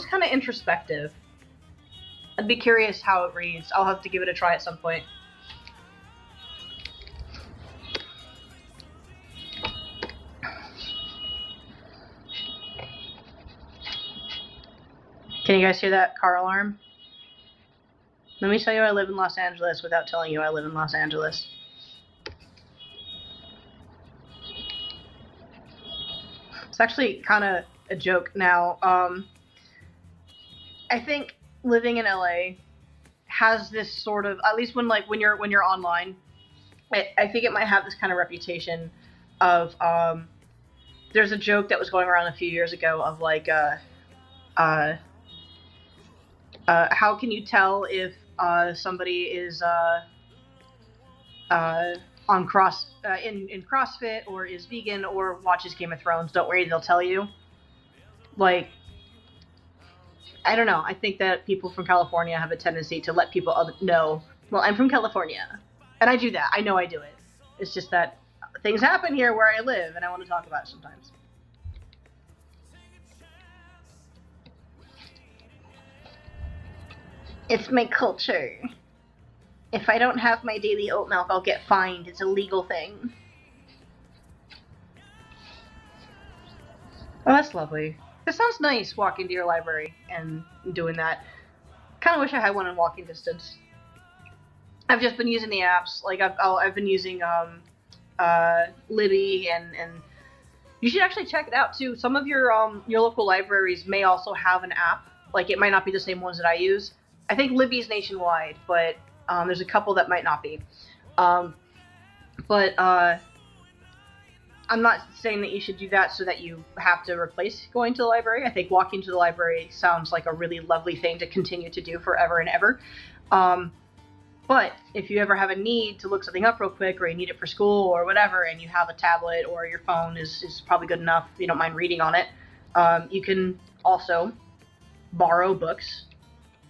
kind of introspective. I'd be curious how it reads. I'll have to give it a try at some point. Can you guys hear that car alarm? Let me tell you I live in Los Angeles without telling you I live in Los Angeles. It's actually kind of a joke now. I think living in LA has this sort of, at least when you're online, I think it might have this kind of reputation of there's a joke that was going around a few years ago of like how can you tell if somebody is on in CrossFit or is vegan or watches Game of Thrones? Don't worry, they'll tell you. Like, I don't know. I think that people from California have a tendency to let people know, well, I'm from California. And I do that. I know I do it. It's just that things happen here where I live, and I want to talk about it sometimes. It's my culture. If I don't have my daily oat milk, I'll get fined. It's a legal thing. Oh, that's lovely. It sounds nice, walking to your library and doing that. Kind of wish I had one in walking distance. I've just been using the apps. Like I've been using Libby and you should actually check it out too. Some of your local libraries may also have an app. Like it might not be the same ones that I use. I think Libby's nationwide, but there's a couple that might not be. But I'm not saying that you should do that so that you have to replace going to the library. I think walking to the library sounds like a really lovely thing to continue to do forever and ever. But if you ever have a need to look something up real quick, or you need it for school or whatever, and you have a tablet or your phone is probably good enough, you don't mind reading on it, you can also borrow books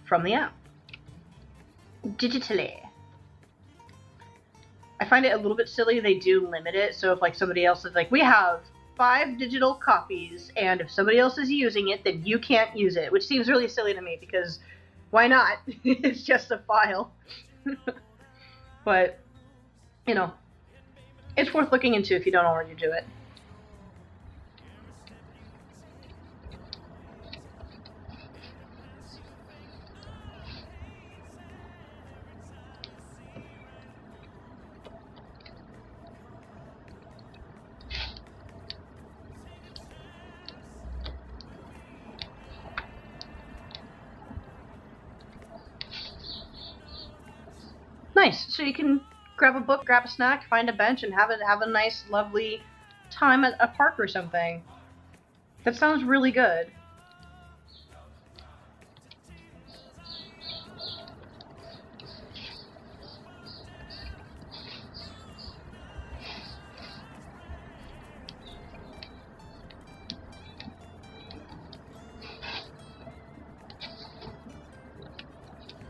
from the app digitally. I find it a little bit silly they do limit it, so if like somebody else is like, we have 5 digital copies, and if somebody else is using it, then you can't use it, which seems really silly to me because why not? It's just a file. But, you know, it's worth looking into if you don't already do it. Nice. So you can grab a book, grab a snack, find a bench, and have a nice, lovely time at a park or something. That sounds really good.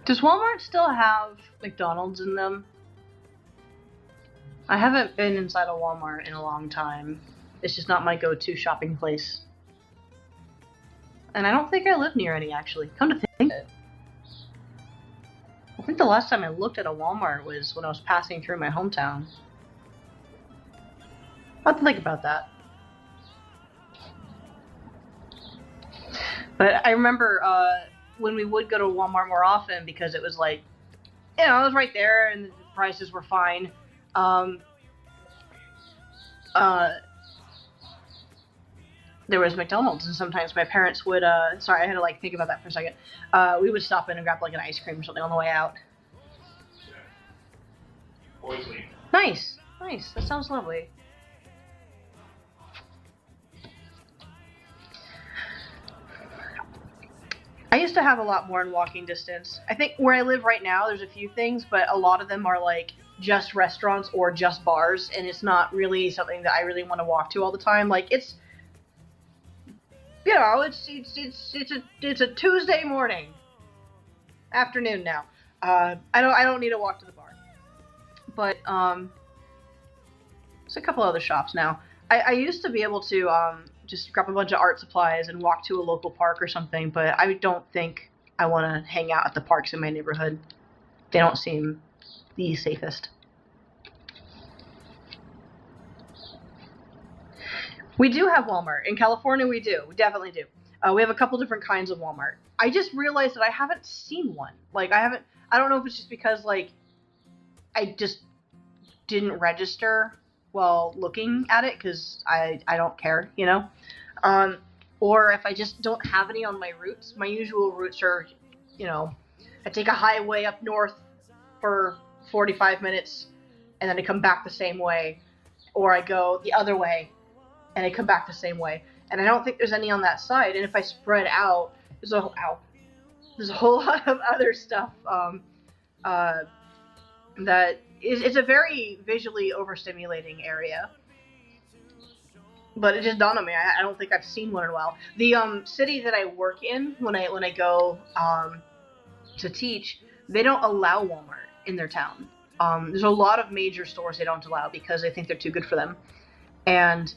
Does Walmart still have McDonald's in them? I haven't been inside a Walmart in a long time. It's just not my go-to shopping place. And I don't think I live near any, actually. Come to think of it. I think the last time I looked at a Walmart was when I was passing through my hometown. I'll have to think about that. But I remember when we would go to Walmart more often because it was like, it was right there and the prices were fine. There was McDonald's, and sometimes my parents would. Sorry, I had to like think about that for a second. We would stop in and grab like an ice cream or something on the way out. Always leave. Nice. That sounds lovely. I used to have a lot more in walking distance. I think where I live right now, there's a few things, but a lot of them are like just restaurants or just bars, and it's not really something that I really want to walk to all the time. Like it's a Tuesday morning, afternoon now. I don't need to walk to the bar, but there's a couple other shops now. I used to be able to just grab a bunch of art supplies and walk to a local park or something, but I don't think I want to hang out at the parks in my neighborhood. They don't seem the safest. We do have Walmart. In California, we do. We definitely do. We have a couple different kinds of Walmart. I just realized that I haven't seen one. Like, I don't know if it's just because, like, I just didn't register while looking at it because I don't care, or if I just don't have any on my routes. My usual routes are, I take a highway up north for 45 minutes and then I come back the same way, or I go the other way and I come back the same way, and I don't think there's any on that side. And if I spread out, there's a whole lot of other stuff that it's a very visually overstimulating area. But it just dawned on me, I don't think I've seen one in a while. The city that I work in, when I go to teach, they don't allow Walmart in their town. There's a lot of major stores they don't allow because they think they're too good for them. And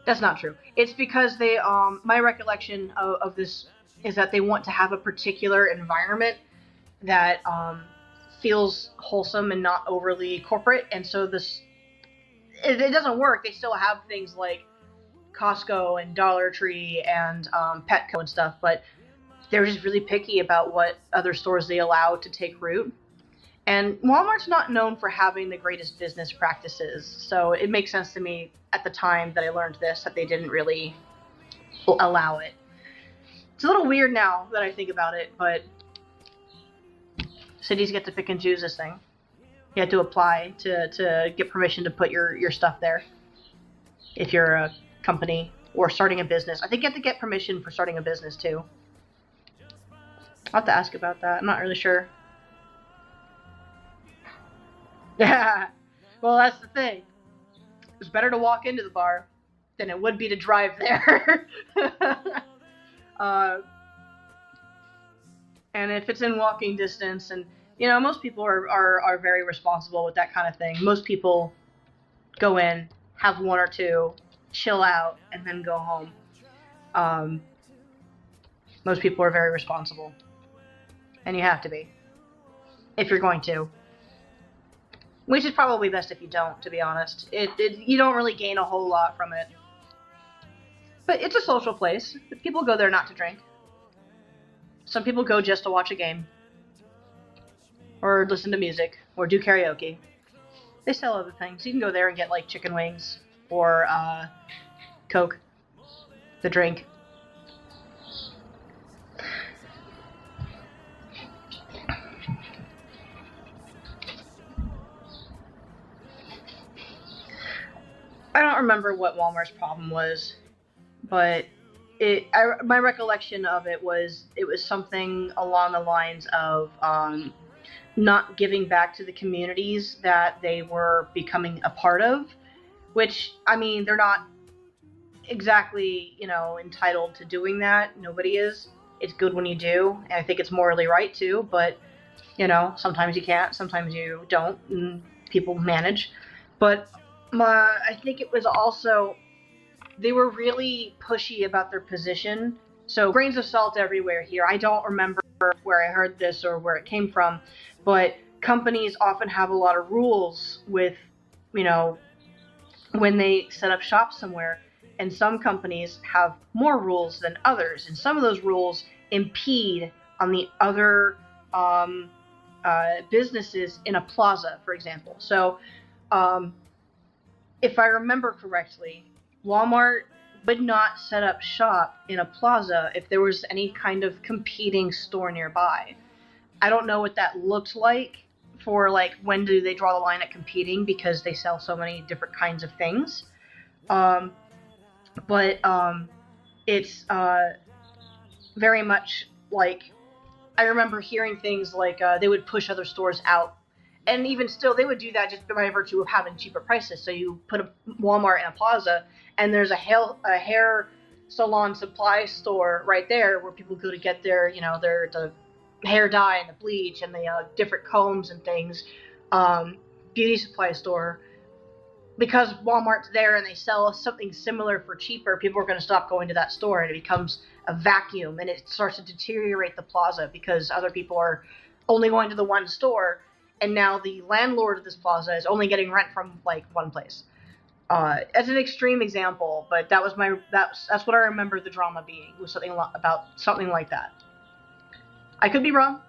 that's not true. It's because they, my recollection of this is that they want to have a particular environment that feels wholesome and not overly corporate, and so it doesn't work. They still have things like Costco and Dollar Tree and Petco and stuff, but they're just really picky about what other stores they allow to take root. And Walmart's not known for having the greatest business practices, so it makes sense to me at the time that I learned this that they didn't really allow it. It's a little weird now that I think about it, but cities get to pick and choose this thing. You have to apply to get permission to put your stuff there. If you're a company or starting a business. I think you have to get permission for starting a business too. I'll have to ask about that. I'm not really sure. Yeah. Well, that's the thing. It's better to walk into the bar than it would be to drive there. And if it's in walking distance, and most people are very responsible with that kind of thing. Most people go in, have one or two, chill out, and then go home. Most people are very responsible, and you have to be if you're going to. Which is probably best if you don't, to be honest. You don't really gain a whole lot from it. But it's a social place. People go there not to drink. Some people go just to watch a game. Or listen to music. Or do karaoke. They sell other things. You can go there and get, like, chicken wings. Or, Coke. The drink. I don't remember what Walmart's problem was, but my recollection of it was something along the lines of not giving back to the communities that they were becoming a part of, which, I mean, they're not exactly, entitled to doing that. Nobody is. It's good when you do, and I think it's morally right too, but, sometimes you can't, sometimes you don't, and people manage. But I think it was also, they were really pushy about their position. So grains of salt everywhere here. I don't remember where I heard this or where it came from, but companies often have a lot of rules with, when they set up shop somewhere. and some companies have more rules than others, and some of those rules impede on the other businesses in a plaza, for example. So if I remember correctly, Walmart would not set up shop in a plaza if there was any kind of competing store nearby. I don't know what that looked like for, like, when do they draw the line at competing, because they sell so many different kinds of things. But it's very much like, I remember hearing things like they would push other stores out. And even still, they would do that just by virtue of having cheaper prices. So you put a Walmart in a plaza, and there's a hair salon supply store right there where people go to get their, the hair dye and the bleach and the different combs and things. Beauty supply store. Because Walmart's there and they sell something similar for cheaper, people are going to stop going to that store, and it becomes a vacuum, and it starts to deteriorate the plaza because other people are only going to the one store, and now the landlord of this plaza is only getting rent from, like, one place. As an extreme example, but that's what I remember the drama being, was something like that. I could be wrong.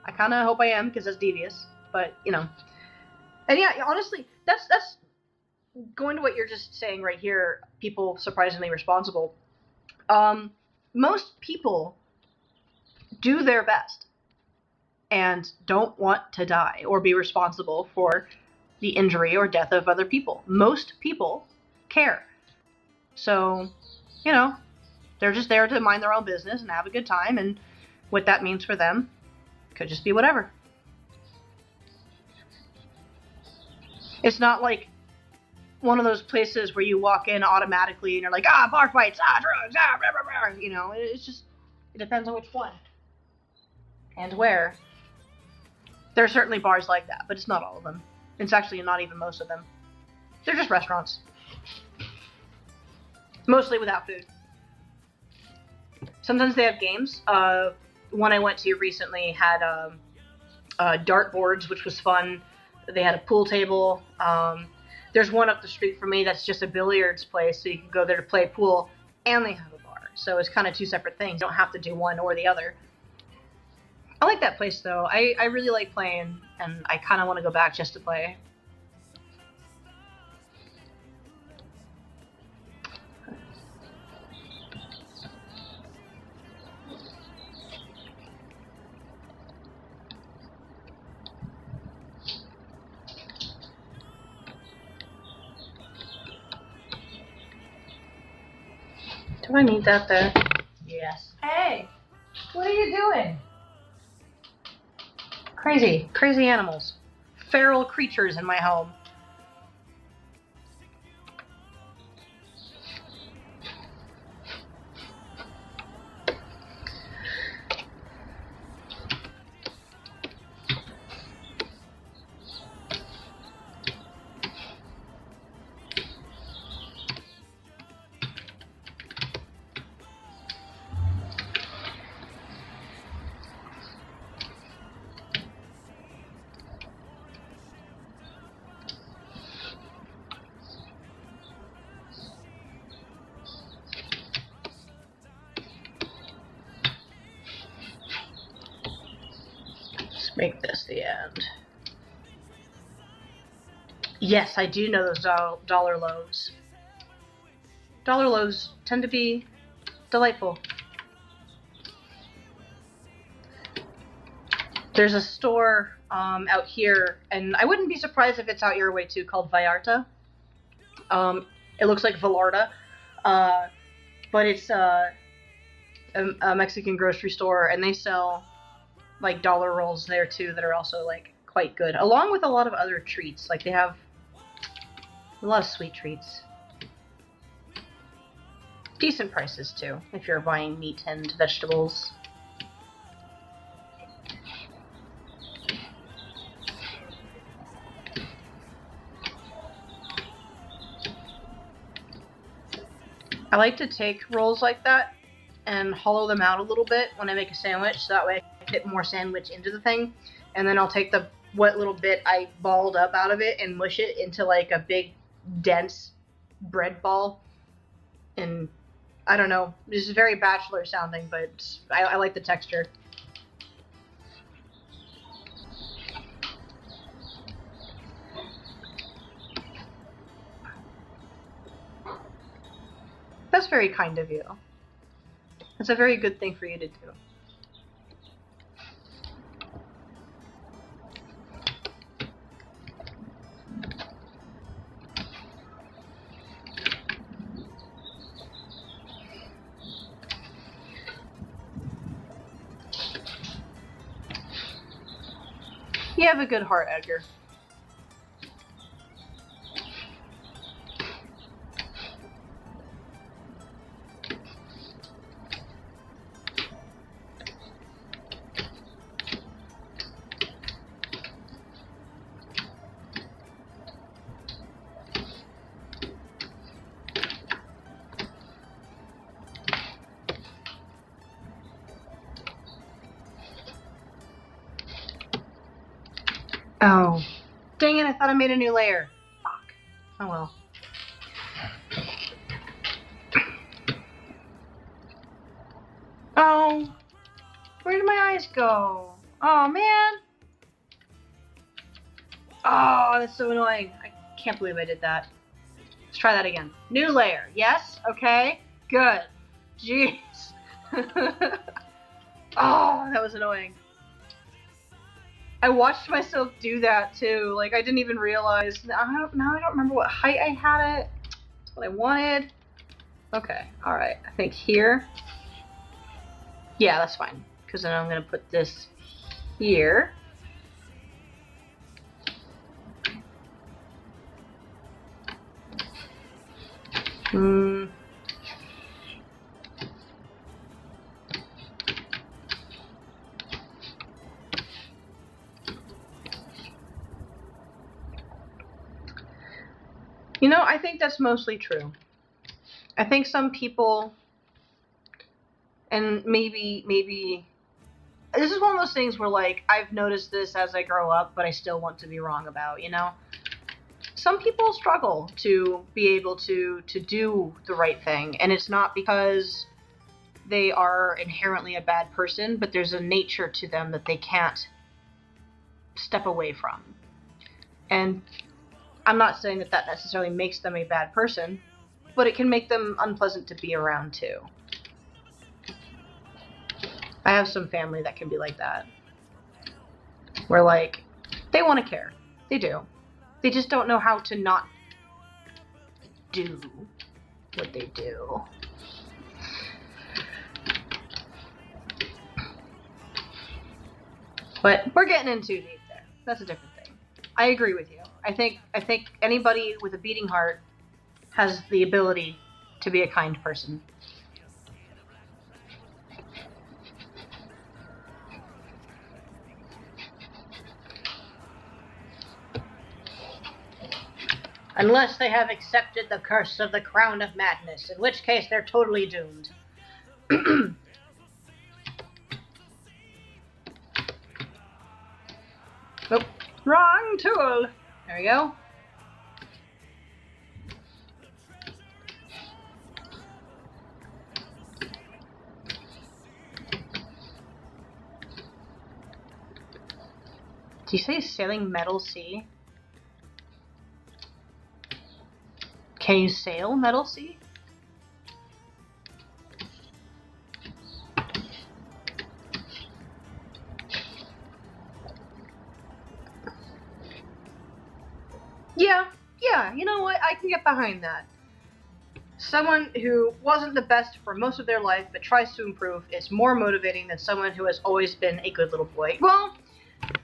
I kind of hope I am, because that's devious, but, And yeah, honestly, that's going to what you're just saying right here, people surprisingly responsible. Most people do their best and don't want to die or be responsible for the injury or death of other people. Most people care. So, they're just there to mind their own business and have a good time, and what that means for them could just be whatever. It's not like one of those places where you walk in automatically and you're like, bar fights, drugs, blah, blah, blah. It's just, it depends on which one and where. There are certainly bars like that, but it's not all of them. It's actually not even most of them. They're just restaurants. Mostly without food. Sometimes they have games. One I went to recently had dart boards, which was fun. They had a pool table. There's one up the street from me that's just a billiards place, so you can go there to play pool, and they have a bar. So it's kind of two separate things. You don't have to do one or the other. I like that place, though. I really like playing, and I kind of want to go back just to play. Do I need that there? Yes. Hey! What are you doing? Crazy animals. Feral creatures in my home. Make this the end. Yes, I do know those dollar loaves. Dollar loaves tend to be delightful. There's a store out here, and I wouldn't be surprised if it's out your way too, called Vallarta. It looks like Vallarta, but it's a Mexican grocery store, and they sell like dollar rolls there too that are also like quite good, along with a lot of other treats. Like they have a lot of sweet treats. Decent prices too, if you're buying meat and vegetables. I like to take rolls like that and hollow them out a little bit when I make a sandwich, so that way I can fit more sandwich into the thing, and then I'll take what little bit I balled up out of it and mush it into like a big dense bread ball, And I don't know, this is very bachelor sounding, but I like the texture. That's very kind of you. That's a very good thing for you to do. You have a good heart, Edgar. Oh. Dang it, I thought I made a new layer. Fuck. Oh well. Oh. Where did my eyes go? Oh, man. Oh, that's so annoying. I can't believe I did that. Let's try that again. New layer. Yes? Okay. Good. Jeez. Oh, that was annoying. I watched myself do that too. Like, I didn't even realize. Now I don't remember what height I had it. That's what I wanted. Okay, alright. I think here. Yeah, that's fine. Because then I'm going to put this here. You know, I think that's mostly true. I think some people, and maybe, this is one of those things where, like, I've noticed this as I grow up, but I still want to be wrong about, you know? Some people struggle to be able to do the right thing, and it's not because they are inherently a bad person, but there's a nature to them that they can't step away from. And I'm not saying that that necessarily makes them a bad person, but it can make them unpleasant to be around too. I have some family that can be like that. Where, like, they want to care. They do. They just don't know how to not do what they do. But we're getting in too deep there. That's a different thing. I agree with you. I think anybody with a beating heart has the ability to be a kind person. Unless they have accepted the curse of the Crown of Madness, in which case they're totally doomed. Oh, wrong tool! There we go. Did you say sailing metal sea? Can you sail metal sea? Yeah, you know what? I can get behind that. Someone who wasn't the best for most of their life but tries to improve is more motivating than someone who has always been a good little boy. Well,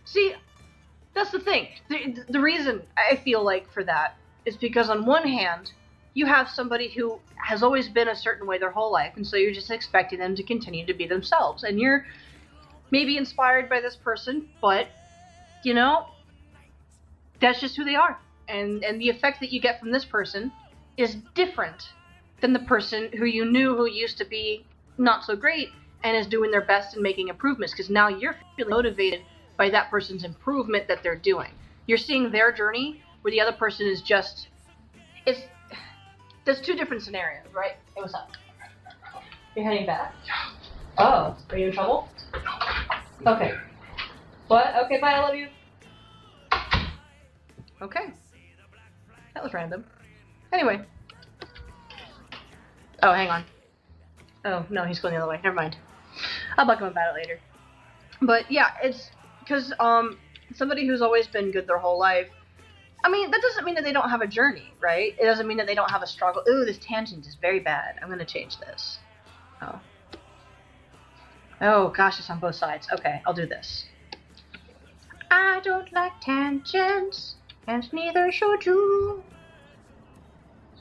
see, that's the thing. The reason I feel like for that is because on one hand, you have somebody who has always been a certain way their whole life, and so you're just expecting them to continue to be themselves. And you're maybe inspired by this person, but, you know, that's just who they are. And the effect that you get from this person is different than the person who you knew who used to be not so great and is doing their best and making improvements, because now you're feeling motivated by that person's improvement that they're doing. You're seeing their journey where the other person is just... There's two different scenarios, right? Hey, what's up? You're heading back? Yeah. Oh, are you in trouble? No. Okay. What? Okay, bye, I love you. Okay. That was random. Anyway. Oh, hang on. Oh, no, he's going the other way. Never mind. I'll bug him about it later. But yeah, it's because somebody who's always been good their whole life, I mean, that doesn't mean that they don't have a journey, right? It doesn't mean that they don't have a struggle. Ooh, this tangent is very bad. I'm going to change this. Oh. Oh, gosh, it's on both sides. Okay, I'll do this. I don't like tangents, and neither should you.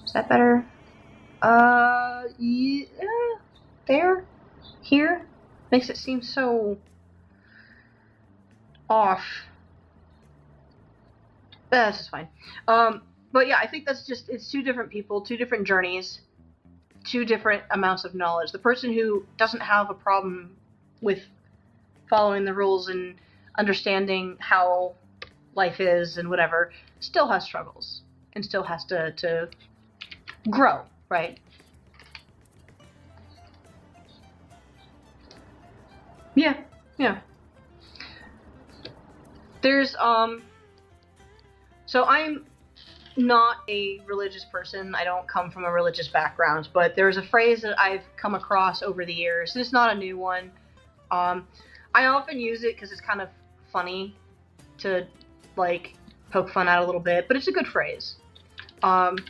Is that better? Yeah. There? Here? Makes it seem so off. This is fine. But yeah, I think that's just, it's two different people, two different journeys, two different amounts of knowledge. The person who doesn't have a problem with following the rules and understanding how life is and whatever still has struggles and still has to grow, right? Yeah. There's so I'm not a religious person. I don't come from a religious background, but there's a phrase that I've come across over the years. It's not a new one. I often use it because it's kind of funny to like poke fun at a little bit, but it's a good phrase. In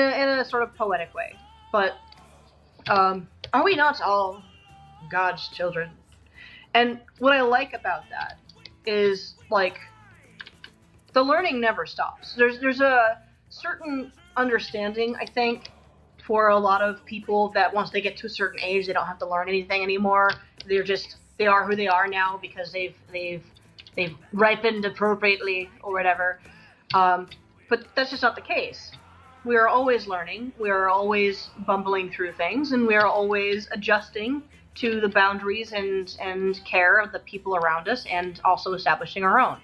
a sort of poetic way. But are we not all God's children? And what I like about that is like the learning never stops. There's a certain understanding, I think, for a lot of people that once they get to a certain age, they don't have to learn anything anymore. They are who they are now because they've ripened appropriately or whatever. But that's just not the case. We are always learning. We are always bumbling through things, and we are always adjusting to the boundaries and care of the people around us, and also establishing our own.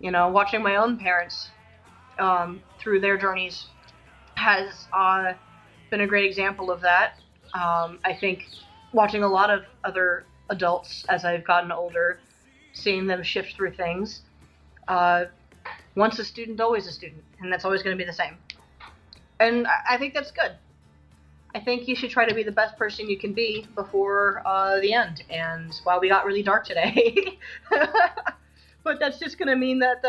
You know, watching my own parents through their journeys has been a great example of that. I think watching a lot of other adults as I've gotten older, seeing them shift through things. Once a student, always a student, and that's always going to be the same. And I think that's good. I think you should try to be the best person you can be before the end. And wow, we got really dark today. But that's just gonna mean that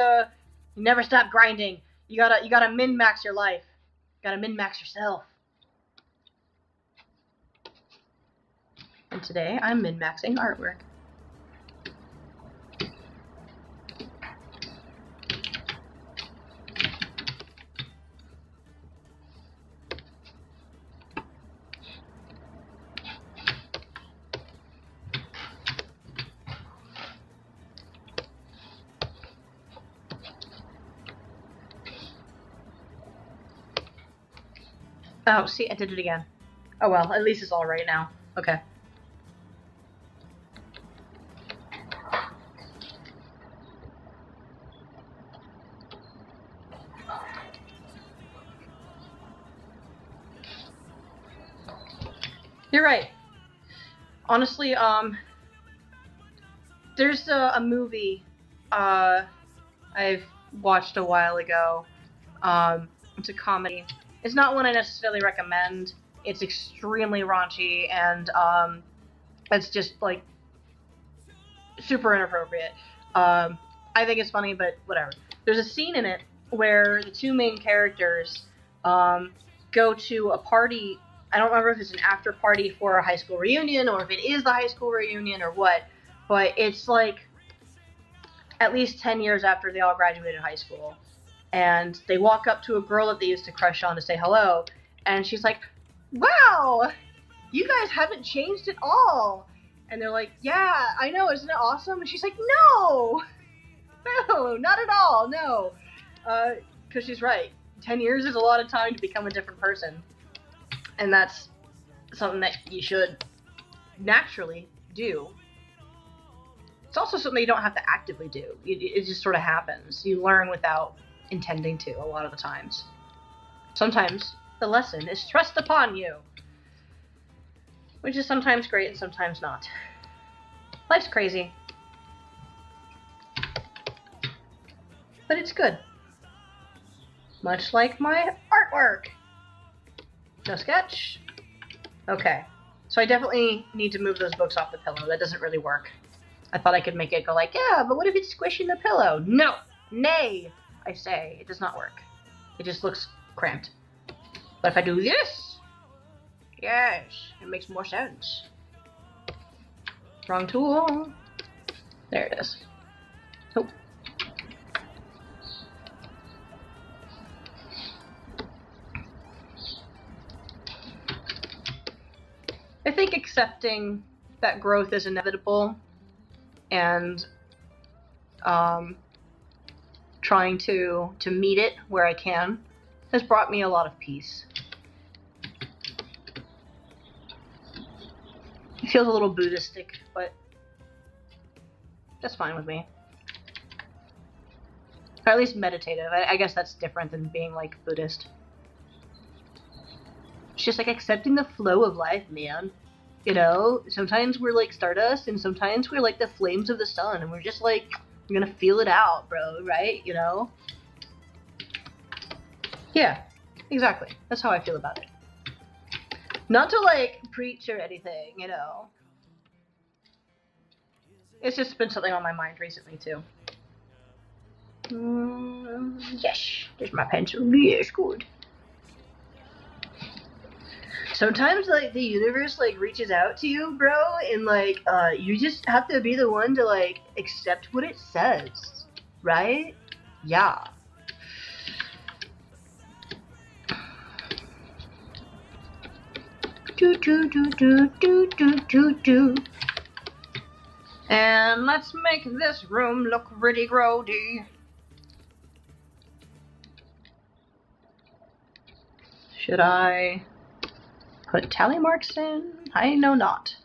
you never stop grinding. You gotta min-max your life. You gotta min-max yourself. And today I'm min-maxing artwork. Oh, see, I did it again. Oh well, at least it's all right now. Okay. You're right. Honestly, there's a movie I've watched a while ago. It's a comedy. It's not one I necessarily recommend. It's extremely raunchy and it's just like super inappropriate. I think it's funny, but whatever. There's a scene in it where the two main characters go to a party. I don't remember if it's an after party for a high school reunion or if it is the high school reunion or what, but it's like at least 10 years after they all graduated high school. And they walk up to a girl that they used to crush on to say hello, and she's like, "Wow, you guys haven't changed at all." And they're like, "Yeah, I know, isn't it awesome?" And she's like, "No, not at all, no." Because she's right. 10 years is a lot of time to become a different person. And that's something that you should naturally do. It's also something you don't have to actively do. It just sort of happens. You learn without intending to a lot of the times. Sometimes The lesson is thrust upon you. Which is sometimes great and sometimes not. Life's crazy. But it's good. Much like my artwork. No sketch. Okay. So I definitely need to move those books off the pillow. That doesn't really work. I thought I could make it go like, yeah, but what if it's squishing the pillow? No. Nay, I say. It does not work. It just looks cramped. But if I do this, yes, it makes more sense. Wrong tool. There it is. Oh. I think accepting that growth is inevitable and trying to meet it where I can has brought me a lot of peace. It feels a little Buddhistic, but that's fine with me. Or at least meditative. I guess that's different than being like Buddhist. It's just like accepting the flow of life, man. You know, sometimes we're like stardust, and sometimes we're like the flames of the sun, and we're just like, we're gonna feel it out, bro, right? You know? Yeah, exactly. That's how I feel about it. Not to like preach or anything, you know. It's just been something on my mind recently, too. Yes, there's my pencil. Yes, good. Sometimes, like, the universe, like, reaches out to you, bro, and, like, you just have to be the one to, like, accept what it says, right? Yeah. Do, do, do, do, do, do, do, do. And let's make this room look really grody. Should I put tally marks in? I know not.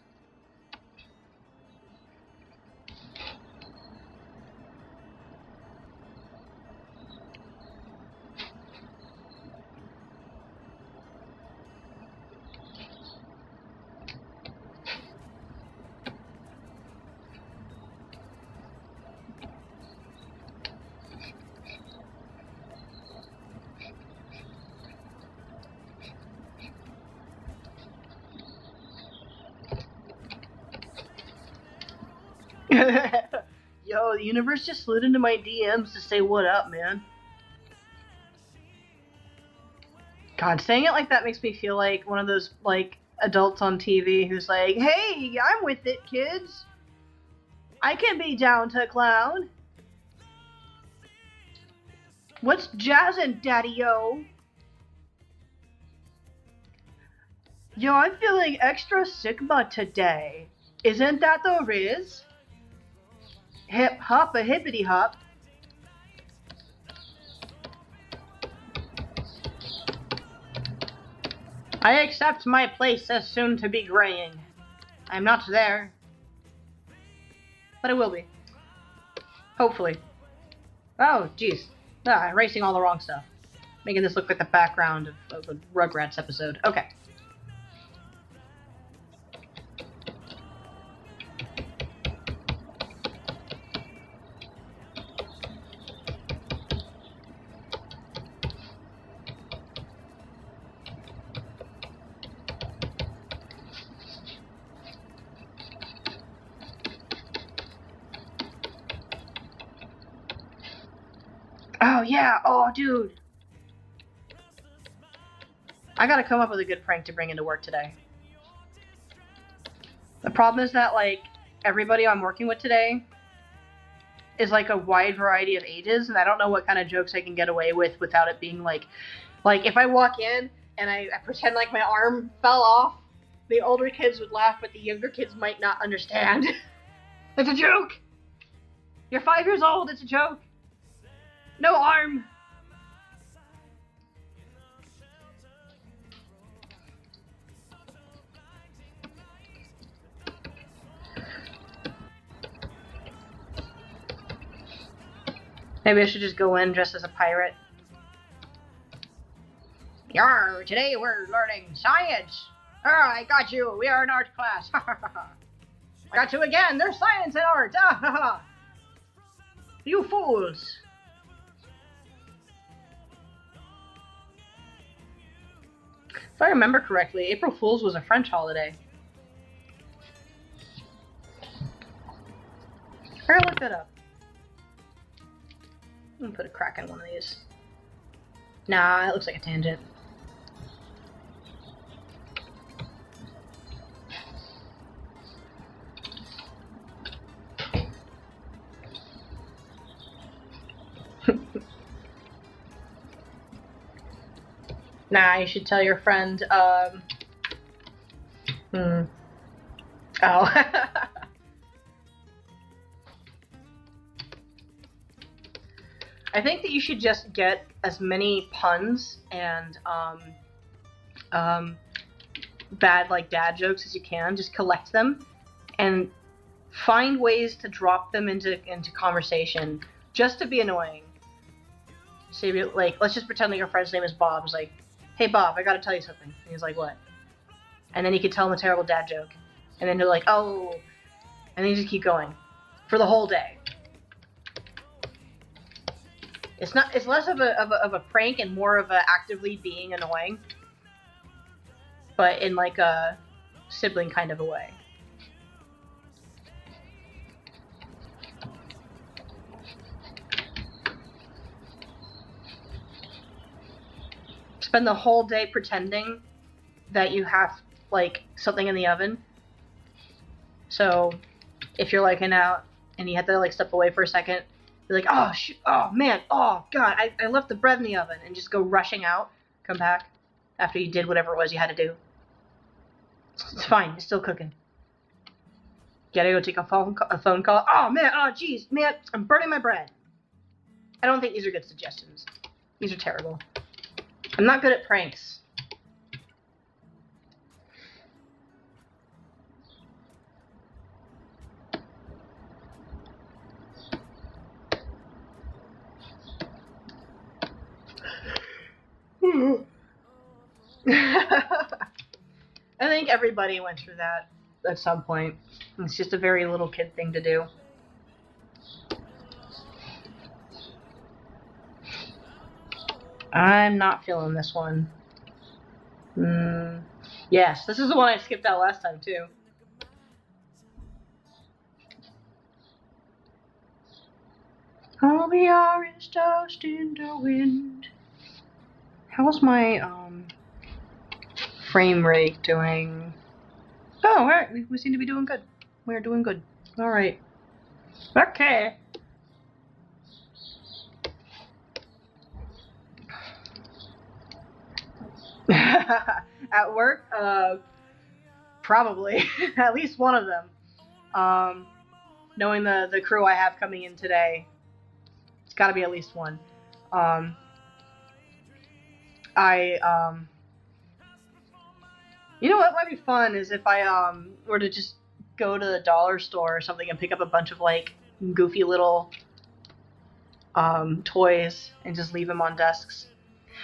Yo, the universe just slid into my DMs to say what up, man. God, saying it like that makes me feel like one of those, like, adults on TV who's like, hey, I'm with it, kids. I can be down to clown. What's jazzin', daddy-o? Yo, I'm feeling extra Sigma today. Isn't that the Riz? Hip hop a hippity hop. I accept my place as soon to be graying. I'm not there. But I will be. Hopefully. Oh, jeez. Erasing all the wrong stuff. Making this look like the background of a Rugrats episode. Okay. Oh, yeah. Oh, dude. I gotta come up with a good prank to bring into work today. The problem is that, like, everybody I'm working with today is, like, a wide variety of ages, and I don't know what kind of jokes I can get away with without it being, like, if I walk in and I pretend like my arm fell off, the older kids would laugh, but the younger kids might not understand. It's a joke! You're 5 years old, it's a joke! No arm! Maybe I should just go in dressed as a pirate. Yarr, today we're learning science. Ah, I got you. We are in art class. I got you again. There's science and art. You fools. If I remember correctly, April Fool's was a French holiday. I gotta look that up. I'm gonna put a crack in one of these. Nah, it looks like a tangent. Nah, you should tell your friend, Oh. I think that you should just get as many puns and, bad, like, dad jokes as you can. Just collect them and find ways to drop them into conversation just to be annoying. So, like, let's just pretend that your friend's name is Bob. It's like, hey, Bob, I gotta tell you something. And he's like, what? And then you could tell him a terrible dad joke. And then they're like, oh. And then you just keep going. For the whole day. It's less of a prank and more of a actively being annoying. But in like a sibling kind of a way. Spend the whole day pretending that you have like something in the oven. So if you're like out and you have to like step away for a second, you're like, oh shoot, oh man, oh god, I left the bread in the oven, and just go rushing out, come back after you did whatever it was you had to do. It's fine, it's still cooking. Gotta go take a phone call. Oh man, oh geez, man, I'm burning my bread. I don't think these are good suggestions. These are terrible. I'm not good at pranks. I think everybody went through that at some point. It's just a very little kid thing to do. I'm not feeling this one. Yes, this is the one I skipped out last time, too. I'll be orange dust in the wind. How's my, frame rate doing? Oh, alright, we seem to be doing good. We're doing good. Alright. Okay. At work? Probably. At least one of them. Knowing the crew I have coming in today, it's gotta be at least one. You know what might be fun is if I, were to just go to the dollar store or something and pick up a bunch of, like, goofy little, toys and just leave them on desks.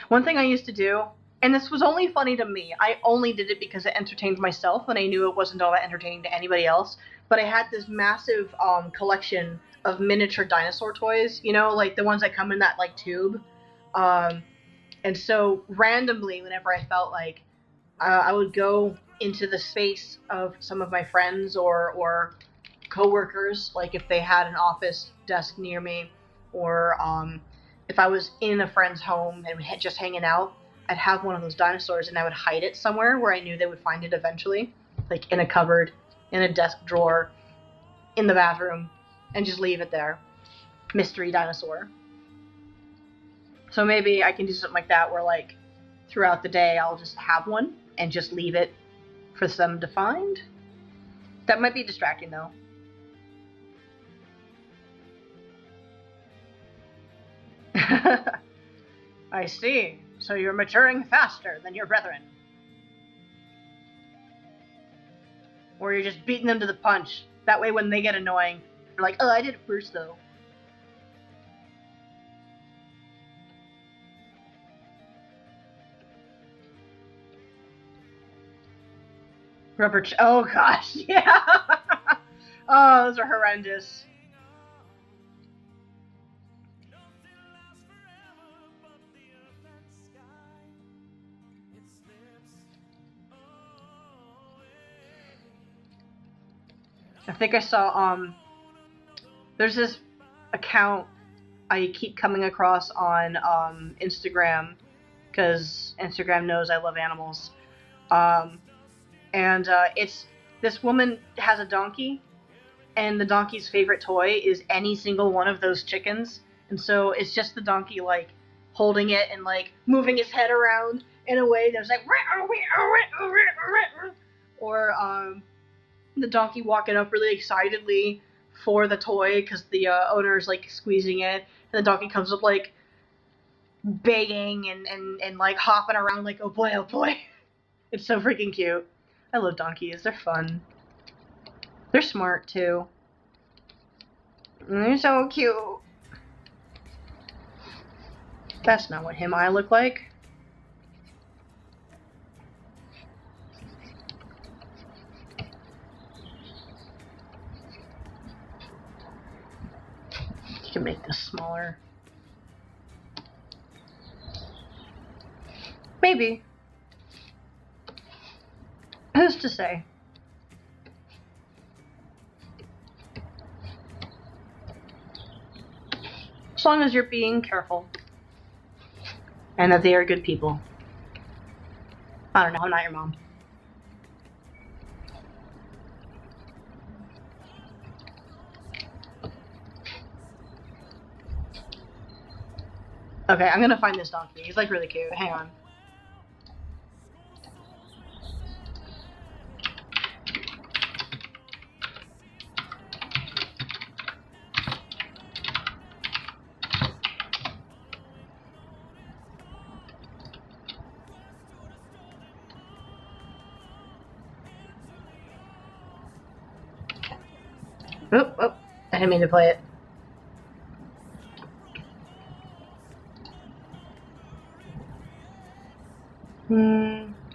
One thing I used to do, and this was only funny to me, I only did it because it entertained myself and I knew it wasn't all that entertaining to anybody else, but I had this massive, collection of miniature dinosaur toys, you know, like the ones that come in that, like, tube. And so randomly, whenever I felt like, I would go into the space of some of my friends or coworkers, like if they had an office desk near me, or if I was in a friend's home and just hanging out, I'd have one of those dinosaurs and I would hide it somewhere where I knew they would find it eventually, like in a cupboard, in a desk drawer, in the bathroom, and just leave it there. Mystery dinosaur. So maybe I can do something like that where, like, throughout the day I'll just have one and just leave it for them to find. That might be distracting, though. I see. So you're maturing faster than your brethren. Or you're just beating them to the punch. That way when they get annoying, you're like, oh, I did it first, though. Oh gosh, yeah. Oh, those are horrendous. I think I saw there's this account I keep coming across on Instagram because Instagram knows I love animals. And it's this woman has a donkey, and the donkey's favorite toy is any single one of those chickens. And so it's just the donkey like holding it and like moving his head around in a way that's like, or the donkey walking up really excitedly for the toy because the owner's like squeezing it, and the donkey comes up like begging and like hopping around like, oh boy, oh boy. It's so freaking cute. I love donkeys. They're fun. They're smart too. They're so cute. That's not what him I look like. You can make this smaller. Maybe. Who's to say? As long as you're being careful. And that they are good people. I don't know, I'm not your mom. Okay, I'm gonna find this donkey. He's like really cute. Hang on. Oh, I didn't mean to play it.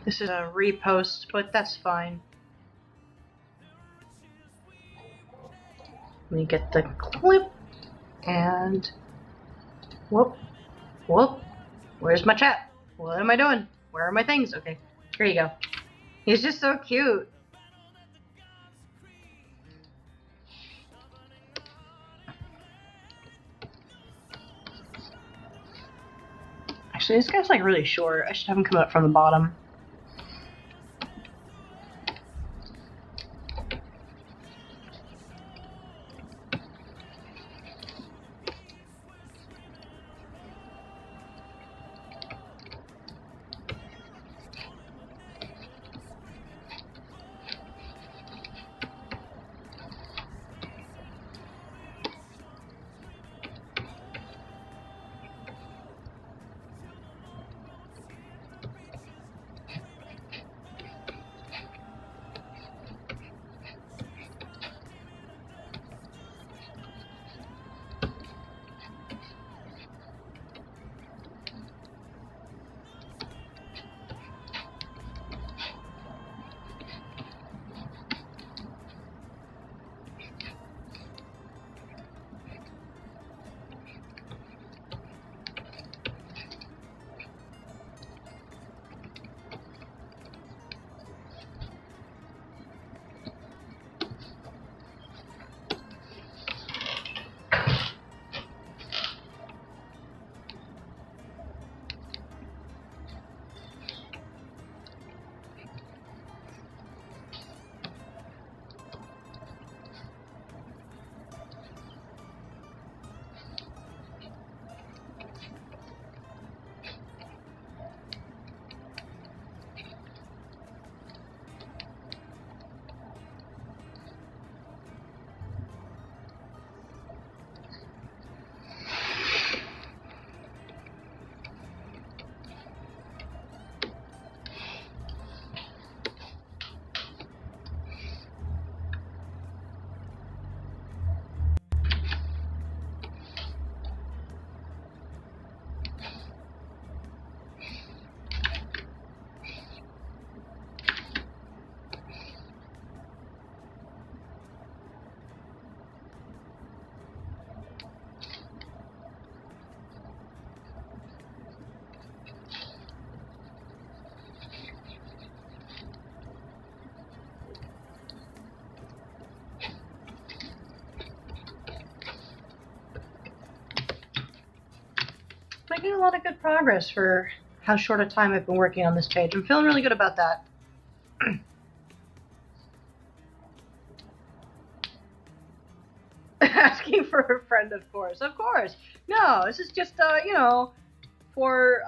This is a repost, but that's fine. Let me get the clip, and whoop. Where's my chat? What am I doing? Where are my things? Okay, here you go. He's just so cute. Actually, this guy's like really short. I should have him come up from the bottom. making a lot of good progress for how short a time I've been working on this page. I'm feeling really good about that. Asking for a friend, of course. Of course. No, this is just, you know, for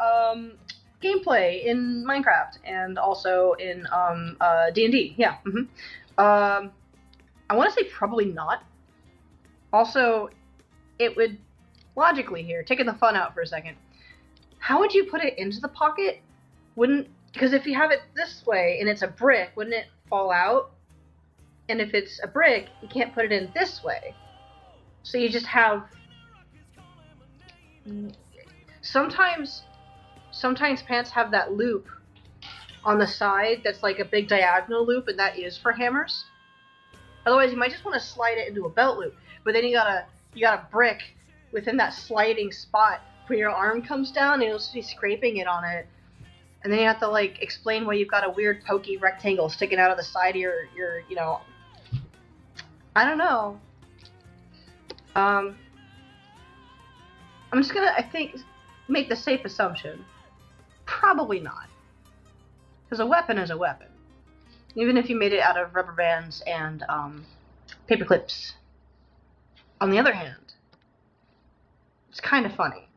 gameplay in Minecraft and also in D&D. Yeah. I want to say probably not. Also, it would logically here, taking the fun out for a second. How would you put it into the pocket? Wouldn't, because if you have it this way and it's a brick, wouldn't it fall out? And if it's a brick, you can't put it in this way. So you just have, sometimes pants have that loop on the side that's like a big diagonal loop, and that is for hammers. Otherwise, you might just want to slide it into a belt loop, but then you got a brick within that sliding spot where your arm comes down, and you'll just be scraping it on it, and then you have to like explain why you've got a weird pokey rectangle sticking out of the side of your you know, I don't know. I'm just gonna, I think, make the safe assumption. Probably not. Because a weapon is a weapon. Even if you made it out of rubber bands and paper clips. On the other hand, it's kind of funny.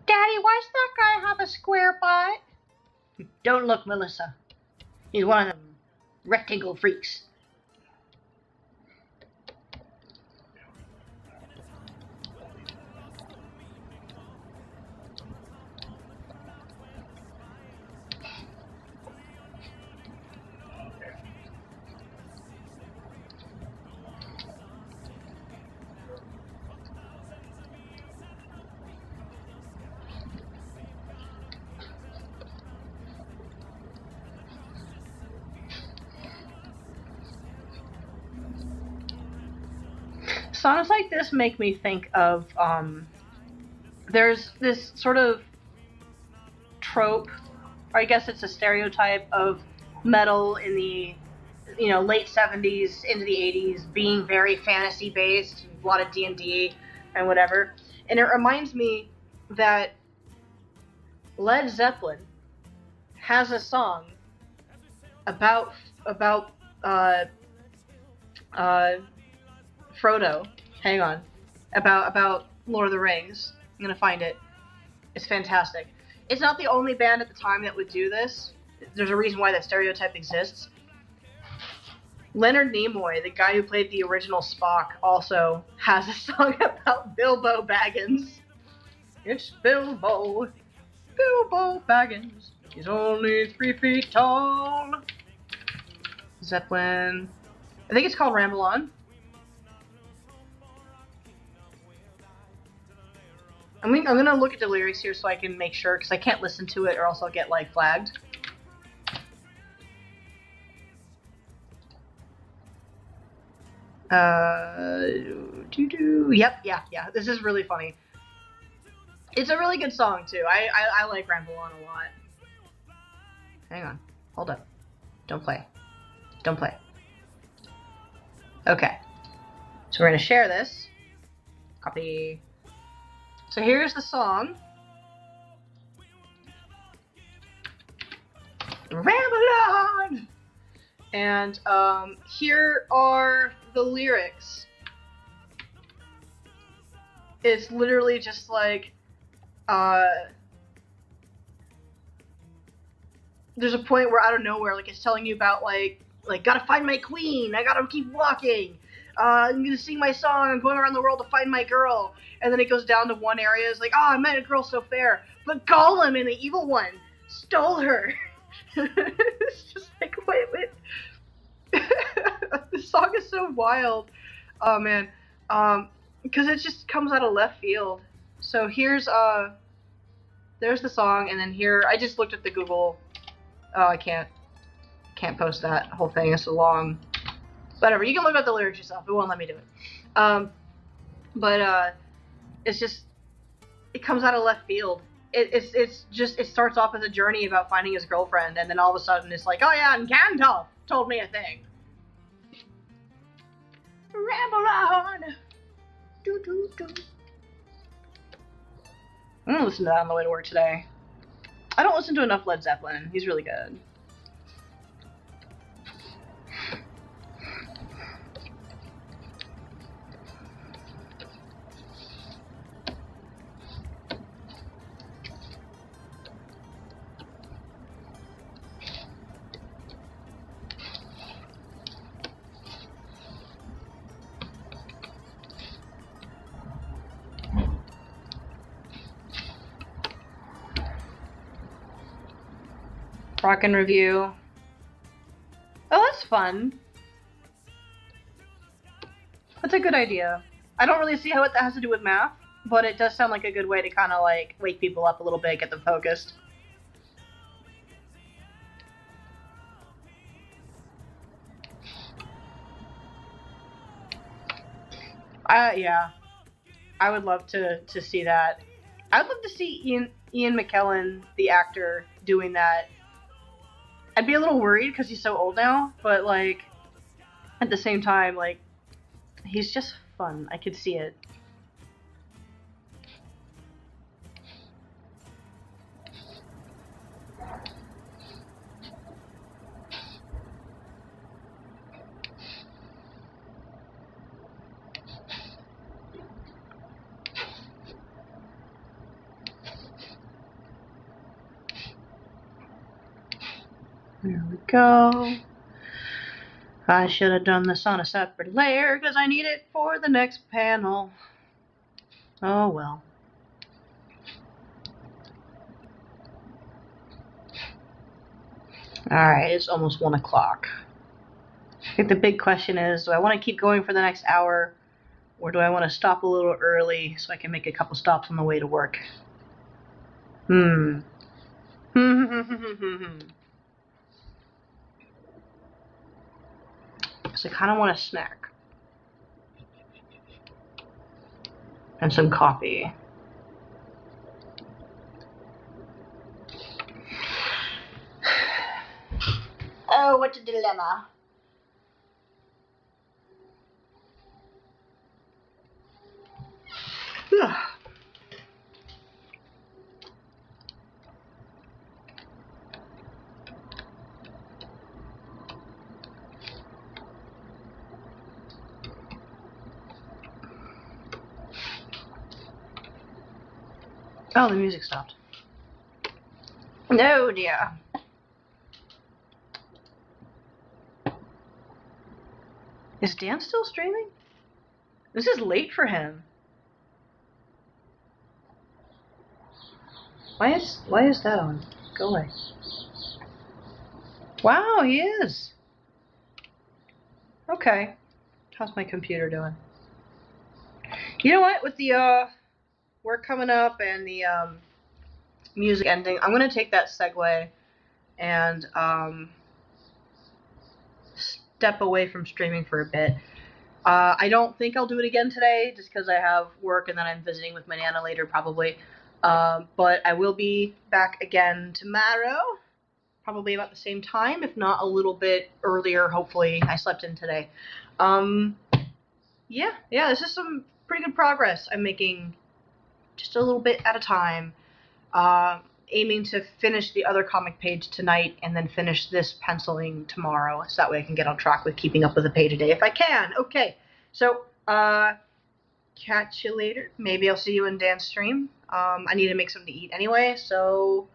Daddy, why does that guy have a square butt? Don't look, Melissa. He's one of them rectangle freaks. Songs like this make me think of, there's this sort of trope, or I guess it's a stereotype of metal in the, you know, late 70s into the 80s being very fantasy based, a lot of D&D and whatever. And it reminds me that Led Zeppelin has a song about Frodo. Hang on. About Lord of the Rings. I'm gonna find it. It's fantastic. It's not the only band at the time that would do this. There's a reason why that stereotype exists. Leonard Nimoy, the guy who played the original Spock, also has a song about Bilbo Baggins. It's Bilbo. Bilbo Baggins. He's only 3 feet tall. Zeppelin. I think it's called Ramble On. I'm gonna look at the lyrics here so I can make sure, because I can't listen to it or else I'll get like flagged. Yep, yeah. This is really funny. It's a really good song too. I like Ramble On a lot. Hang on, hold up. Don't play. Don't play. Okay. So we're gonna share this. Copy. So here's the song. Ramble on! And here are the lyrics. It's literally just like, there's a point where out of nowhere, like it's telling you about like gotta find my queen, I gotta keep walking. I'm gonna sing my song, I'm going around the world to find my girl. And then it goes down to one area, it's like, oh, I met a girl so fair, but Gollum and the evil one stole her. It's just like, wait. This song is so wild. Oh man. Because it just comes out of left field. So here's, there's the song, and then here, I just looked at the Google, oh, I can't can't post that whole thing. It's so long. Whatever. You can look up the lyrics yourself. It won't let me do it. But it's just, it comes out of left field. It's just, it starts off as a journey about finding his girlfriend, and then all of a sudden it's like, oh yeah, and Gandalf told me a thing. Ramble on. Do, do, do. I'm gonna listen to that on the way to work today. I don't listen to enough Led Zeppelin. He's really good. Rock and review. Oh, that's fun. That's a good idea. I don't really see how that has to do with math, but it does sound like a good way to kind of like wake people up a little bit, get them focused. Yeah. I would love to see that. I'd love to see Ian McKellen, the actor, doing that. I'd be a little worried because he's so old now, but like at the same time, like he's just fun. I could see it. There we go. I should have done this on a separate layer because I need it for the next panel. Oh well. Alright, it's almost 1 o'clock. I think the big question is, do I want to keep going for the next hour, or do I want to stop a little early so I can make a couple stops on the way to work? So I kind of want a snack. And some coffee. Oh, what a dilemma. Oh, the music stopped. No, dear. Is Dan still streaming? This is late for him. Why is that on? Go away. Wow, he is. Okay. How's my computer doing? You know what? With the work coming up and the music ending, I'm gonna take that segue and step away from streaming for a bit. I don't think I'll do it again today, just because I have work and then I'm visiting with my Nana later probably. But I will be back again tomorrow, probably about the same time, if not a little bit earlier. Hopefully, I slept in today. Yeah, this is some pretty good progress I'm making, just a little bit at a time. Aiming to finish the other comic page tonight and then finish this penciling tomorrow, so that way I can get on track with keeping up with a page a day if I can. Okay, so catch you later. Maybe I'll see you in Dan's stream. I need to make something to eat anyway, so